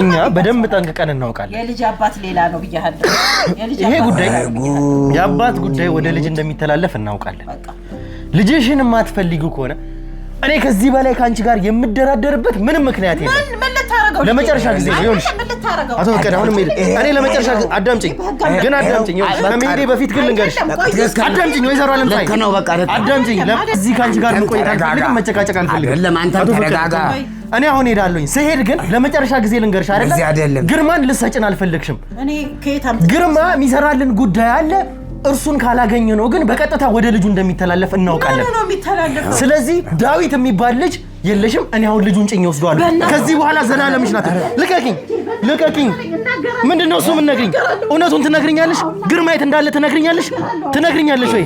Speaker 1: እኛ በደንብ ጠንቅቀን እናውቃለን።
Speaker 3: የልጅ አባት ሌላ ነው ብያለሁ።
Speaker 1: ይሄ ጉዳይ የአባት ጉዳይ ወደ ልጅ እንደሚተላለፍ እናውቃለን። ልጅሽን የማትፈልጊው ከሆነ እኔ ከዚህ በላይ ካንቺ ጋር የምደራደርበት ምንም ምክንያት የለም። ለመጨረሻ ጊዜ ይኸውልሽ አቶ ፈቀደ አሁንም እኔ ለመጨረሻ አዳምጪኝ። ከመሄዴ በፊት ግን ልንገርሽ አዳምጪኝ። ወይዘሮ ዓለም ፀሐይ አዳምጪኝ። እዚህ ካንቺ ጋር መቆየት አልፈልግም፣ መጨቃጨቅ አልፈልግም። አቶ ፈቀደ እኔ አሁን ሄዳለሁኝ። ስሄድ ግን ለመጨረሻ ጊዜ ልንገርሽ አይደለ? ግርማን ልትሰጭን አልፈለግሽም። ግርማ የሚሰራልን ጉዳይ አለ። እርሱን ካላገኘ ነው ግን በቀጥታ ወደ ልጁ እንደሚተላለፍ እናውቃለን። ስለዚህ ዳዊት የሚባል ልጅ የለሽም። እኔ አሁን ልጁን ጭኜ ወስደዋለሁ። ከዚህ በኋላ ዘላለምሽ ናት። ልቀቂኝ። ምንድነው እሱ? ምን ነግሪኝ? እውነቱን ትነግሪኛለሽ? ግርማ የት እንዳለ ትነግሪኛለሽ ወይ?